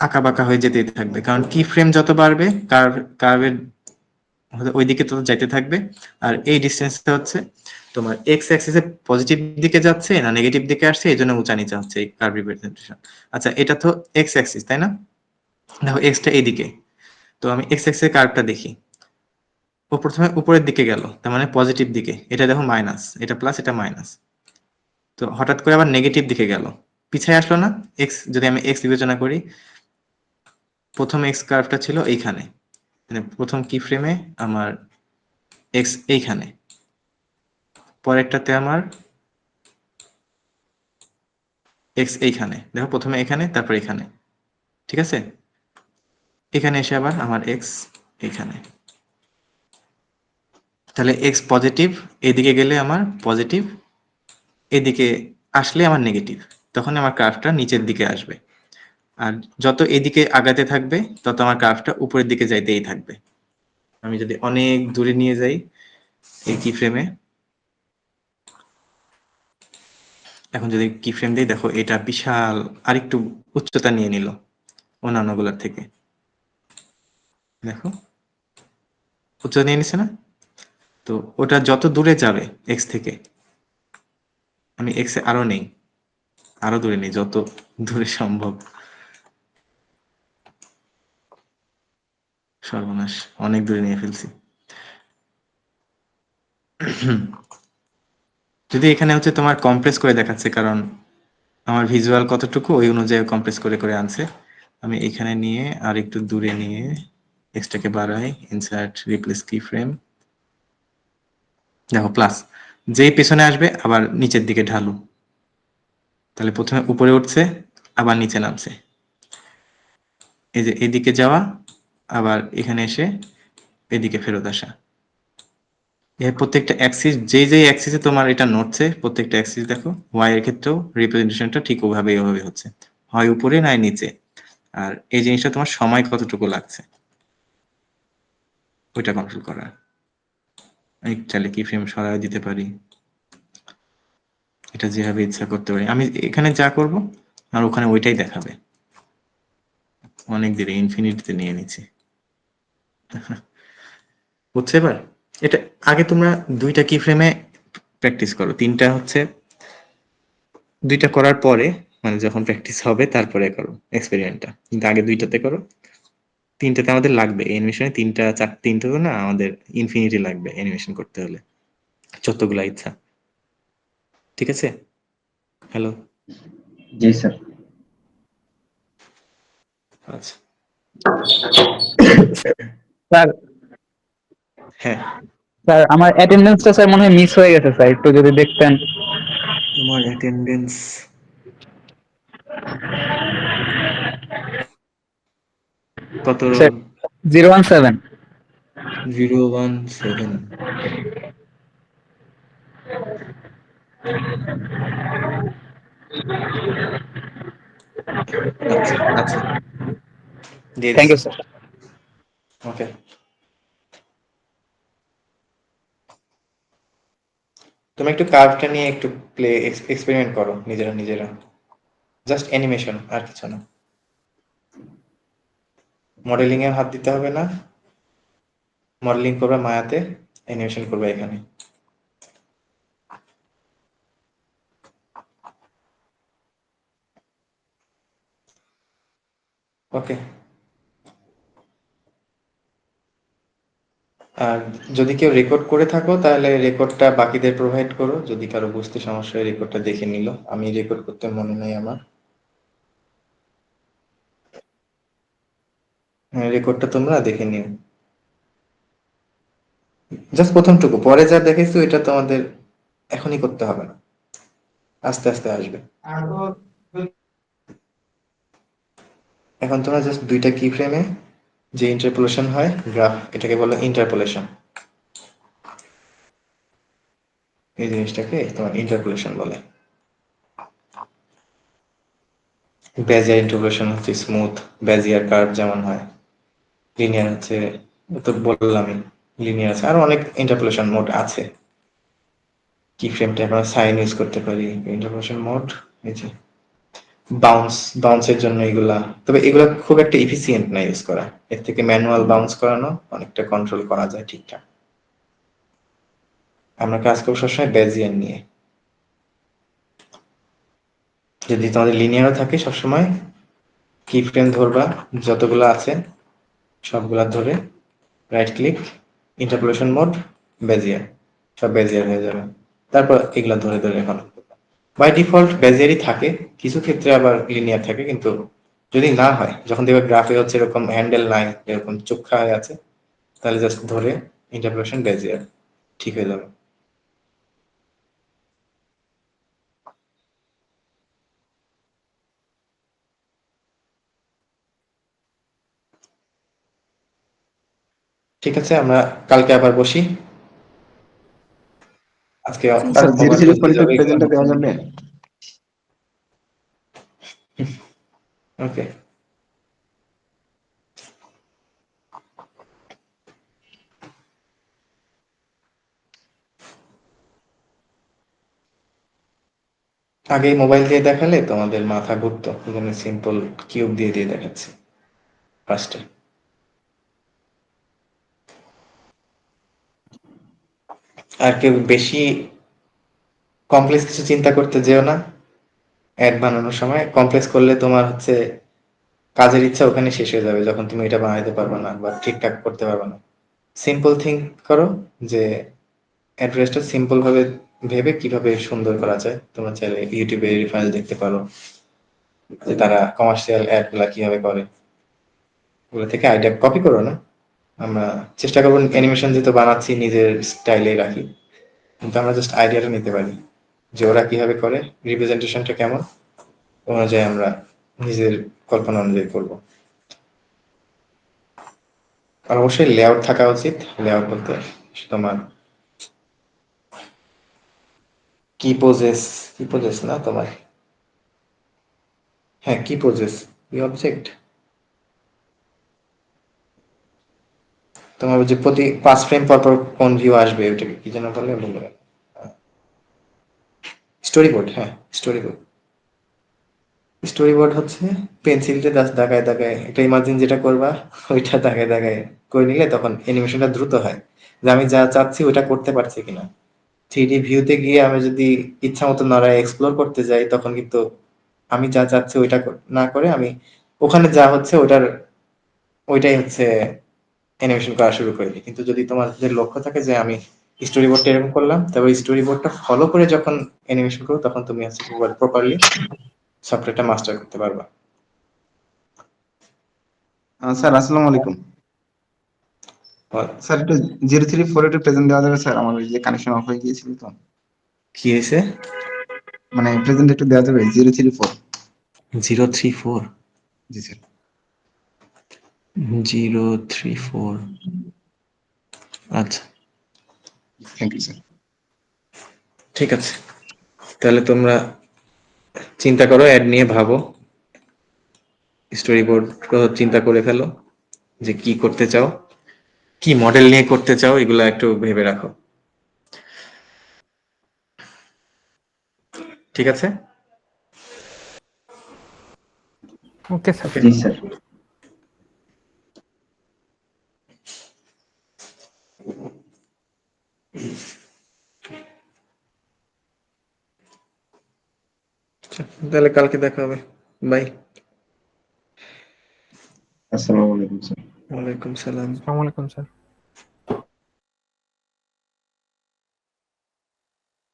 আঁকা বাঁকা হয়ে যেতেই থাকবে, কারণ কি ফ্রেম যত বাড়বে কার্ভের ওইদিকে তত যাইতে থাকবে। আর এই ডিস্টেন্সটা হচ্ছে তোমার এক্স অ্যাক্সিসে পজিটিভ দিকে যাচ্ছে না নেগেটিভ দিকে আসছে, এই জন্য উঁচা নিচা হচ্ছে এই কার্ভ রিপ্রেজেন্টেশন। আচ্ছা, এটা তো এক্স অ্যাক্সিস তাই না? দেখো এক্সটা এইদিকে, তো আমি এক্স অ্যাক্সিসের কার্ভটা দেখি। ও প্রথমে উপরের দিকে গেল, তার মানে পজিটিভ দিকে। এটা দেখো মাইনাস, এটা প্লাস, এটা মাইনাস। তো হঠাৎ করে আবার নেগেটিভ দিকে গেল, পিছায় আসলো না? এক্স যদি আমি এক্স বিবেচনা করি, প্রথম এক্স কার্ভটা ছিল এইখানে, মানে প্রথম কি ফ্রেমে আমার এক্স এইখানে, পরেরটাতে আমার এক্স এইখানে। দেখো প্রথমে এখানে, তারপর এখানে, ঠিক আছে? এখানে এসে আবার আমার এক্স এইখানে। তাহলে এক্স পজিটিভ, এদিকে গেলে আমার পজিটিভ, এদিকে আসলে আমার নেগেটিভ। তখন আমার কার্ভটা নিচের দিকে আসবে। আর যত এদিকে আগাতে থাকবে, তত আমার কার্ভটা উপরের দিকে যাইতেই থাকবে। আমি যদি অনেক দূরে নিয়ে যাই এই কি ফ্রেমে, এখন যদি কি ফ্রেম দিই, দেখো এটা বিশাল আরেকটু উচ্চতা নিয়ে নিল অন্যান্য গুলার থেকে। দেখো উচ্চতা নিয়ে নিছে না? তো ওটা যত দূরে যাবে এক্স থেকে, আমি এক্স এ আরো নেই, আরো দূরে নেই যত দূরে সম্ভব। সর্বনাশ, অনেক দূরে নিয়ে ফেলছি। যদি এখানে হচ্ছে তোমার কম্প্রেস করে দেখাচ্ছে, কারণ আমার ভিজুয়াল কতটুকু ওই অনুযায়ী কম্প্রেস করে করে আনছে। আমি এখানে নিয়ে আর একটু দূরে নিয়ে এক্সটাকে বাড়াই, ইনসার্ট রিপ্লেস কি ফ্রেম। দেখো প্লাস, যেই পেছনে আসবে আবার নিচের দিকে ঢালু, তাহলে প্রথমে উপরে উঠছে আবার নিচে নামছে। এই যে এদিকে যাওয়া, আবার এখানে এসে এদিকে ফেরত আসা। এর প্রত্যেকটা অ্যাক্সিস, যেই যেই অ্যাক্সিসে তোমার এটা নড়ছে, প্রত্যেকটা অ্যাক্সিস দেখো ওয়াই এর ক্ষেত্রেও রিপ্রেজেন্টেশনটা ঠিক ওভাবে এভাবে হচ্ছে, হয় উপরে নয় নিচে। আর এই জিনিসটা তোমার সময় কতটুকু লাগছে ওইটা কন্ট্রোল করা। আমি চাইলে কি ফ্রেম সরাই দিতে পারি, এটা যেভাবে ইচ্ছা করতে পারি। আমি এখানে যা করব আর ওখানে ওইটাই দেখাবে। অনেক দেরি, ইনফিনিটিতে নিয়ে নিচ্ছি। বুঝছে এবার? এটা আগে তোমরা দুইটা কি ফ্রেমে প্র্যাকটিস করো, তিনটা হচ্ছে দুইটা করার পরে, মানে যখন প্র্যাকটিস হবে তারপরে করো এক্সপেরিমেন্টটা, কিন্তু আগে দুইটাতে করো। তিনটাতে আমাদের লাগবে অ্যানিমেশনে, তিনটা তো না, আমাদের ইনফিনিটি লাগবে অ্যানিমেশন করতে হলে, যতগুলা ইচ্ছা। ঠিক আছে? হ্যালো? জি স্যার। আচ্ছা, স্যার হ্যাঁ। স্যার আমার অ্যাটেন্ডেন্সটা স্যার মনে হয় মিস হয়ে গেছে স্যার, একটু যদি দেখতেন। তোমার অ্যাটেন্ডেন্স কত? স্যার 017। 017। আচ্ছা আচ্ছা, দিয়ে থ্যাংক দিচ্ছি। You sir. ওকে, তুমি একটু কার্ভটা নিয়ে একটু এক্সপেরিমেন্ট করো নিজেরা নিজেরা, জাস্ট অ্যানিমেশন আর কিছু না। মডেলিং এ হাত দিতে হবে না, মডেলিং করবে মায়াতে, অ্যানিমেশন করবে এখানে। ওকে। আর যদি কেউ রেকর্ড করে থাকো তাহলে রেকর্ডটা বাকিদের প্রোভাইড করো, যদি কারো বুঝতে সমস্যা হয় রেকর্ডটা দেখে নিল। আমি রেকর্ড করতে মনে নাই আমার। হ্যাঁ, রেকর্ডটা তোমরা দেখে নিও, জাস্ট প্রথমটুকু, পরে যা দেখেছো এটা তোমাদের এখনই করতে হবে না, আস্তে আস্তে আসবে। এখন তোমরা জাস্ট দুইটা কি ফ্রেমে যে ইন্টারপোলেশন হয় গ্রাফ, এটাকে বলে ইন্টারপোলেশন। এই জিনিসটাকে তোমার ইন্টারপোলেশন বলে। বেজিয়ার ইন্টারপোলেশন হচ্ছে স্মুথ, বেজিয়ার কার্ভ যেমন হয়। লিনিয়ার হচ্ছে, তো বললামই লিনিয়ার আছে, আরো অনেক ইন্টারপোলেশন মোড আছে। কি ফ্রেমটা আমরা সাইন ইউজ করতে পারি, ইন্টারপোলেশন মোড। এই যে বাউন্সের জন্য এগুলা, তবে এগুলা খুব একটা এফিসিয়েন্ট না ইউজ করা। এর থেকে ম্যানুয়াল বাউন্স করানো অনেকটা কন্ট্রোল করা যায় ঠিকঠাক। আমরা কাজ করবো সবসময় বেজিয়ার নিয়ে। যদি তোমাদের লিনিয়ারও থাকে সবসময় কি ফ্রেম ধরবা, যতগুলো আছে সবগুলা ধরে right click, interpolation mode, Bezier, সব বেজিয়ার হয়ে যাবে। তারপর এগুলা ধরে ধরে এখন বাই ডিফল্ট বেজিয়ারই থাকে, কিছু ক্ষেত্রে আবার লিনিয়ার থাকে। কিন্তু যদি না হয়, যখন দেখবে গ্রাফে হচ্ছে এরকম হ্যান্ডেল নাই, এরকম চোখা হয়ে আছে, তাহলে জাস্ট ধরে ইন্টারপোলেশন বেজিয়ার, ঠিক হয়ে যাবে। ঠিক আছে, আমরা কালকে আবার বসি। আজকে জি sir sir. Zero three four প্রেজেন্টটা দেওয়া যাবে? ওকে। আগে মোবাইল দিয়ে দেখালে তোমাদের মাথা ঘুরতো, এই জন্য সিম্পল কিউব দিয়ে দিয়ে দেখাচ্ছি ফার্স্টে। আর কেউ বেশি কমপ্লেক্স কিছু চিন্তা করতে যেও না। অ্যাড বানানোর সময় কমপ্লেক্স করলে তোমার হচ্ছে কাজের ইচ্ছা ওখানে শেষ হয়ে যাবে, যখন তুমি এটা বানাইতে পারবে না বা ঠিকঠাক করতে পারবে না। সিম্পল থিঙ্ক করো, যে অ্যাড্রেসটা সিম্পল ভাবে ভেবে কিভাবে সুন্দর করা যায়। তোমরা চাইলে ইউটিউবে ফাইল দেখতে পারো, যে তারা কমার্শিয়াল অ্যাড গুলা কিভাবে করে, ওগুলো থেকে আইডিয়া কপি করো না। আমরা চেষ্টা করবো অ্যানিমেশন যেহেতু বানাচ্ছি নিজের স্টাইলে রাখি, কিন্তু আমরা জাস্ট আইডিয়াটা নিতে পারি যে ওরা কিভাবে করে, রিপ্রেজেন্টেশনটা কেমন, অনুযায়ী আমরা নিজের কল্পনা অনুযায়ী করবো। আর অবশ্যই লেআউট থাকা উচিত। লেআউট বলতে তোমার কি পোজেস না তোমার, হ্যাঁ কি পোজেস, কি অবজেক্ট, তোমার যে প্রতি 5 ফ্রেম পর পর কোন ভিউ আসবে ওটাকে কি যেন বলে, বলবে স্টোরি বোর্ড। হ্যাঁ স্টোরি বোর্ড। স্টোরি বোর্ড হচ্ছে পেন্সিলটা জাস্ট দাগায় দাগায় একটা ইমাজিন যেটা করবা, ওইটা দাগায় দাগায় করে নিলে তখন অ্যানিমেশনটা দ্রুত হয়, যে আমি যা চাচ্ছি ওইটা করতে পারছি কিনা। 3D ভিউতে গিয়ে আমি যদি ইচ্ছা মতো নড়ায় এক্সপ্লোর করতে যাই, তখন কিন্তু আমি যা চাচ্ছি ওইটা না করে আমি ওখানে যা হচ্ছে ওইটাই হচ্ছে অ্যানিমেশন করা শুরু করে দিই। কিন্তু যদি তোমার যে লক্ষ্য থাকে যে আমি স্টোরি বোর্ডটা এরকম করলাম, তারপর স্টোরি বোর্ডটা ফলো করে যখন অ্যানিমেশন করো, তখন তুমি হচ্ছে প্রপারলি সফটওয়্যারটা মাস্টার করতে পারবা। স্যার আসসালামু আলাইকুম। স্যার একটু জিরো থ্রি ফোর একটু প্রেজেন্ট দেওয়া যাবে স্যার? আমার ওই যে কানেকশন অফ হয়ে গিয়েছিল তো, কি হয়েছে? মানে প্রেজেন্ট একটু দেওয়া যাবে 034? 034? জি স্যার। 034, আচ্ছা থ্যাংক ইউ স্যার। ঠিক আছে। তাহলে তোমরা চিন্তা করো, অ্যাড নিয়ে ভাবো, স্টোরি বোর্ড চিন্তা করে ফেলো যে কি করতে চাও, কি মডেল নিয়ে করতে চাও, এগুলা একটু ভেবে রাখো। ঠিক আছে? Okay sir. জি স্যার। তাহলে কালকে দেখা হবে। বাই। আসসালামু আলাইকুম স্যার। ওয়ালাইকুম সালাম। আসসালামু আলাইকুম স্যার।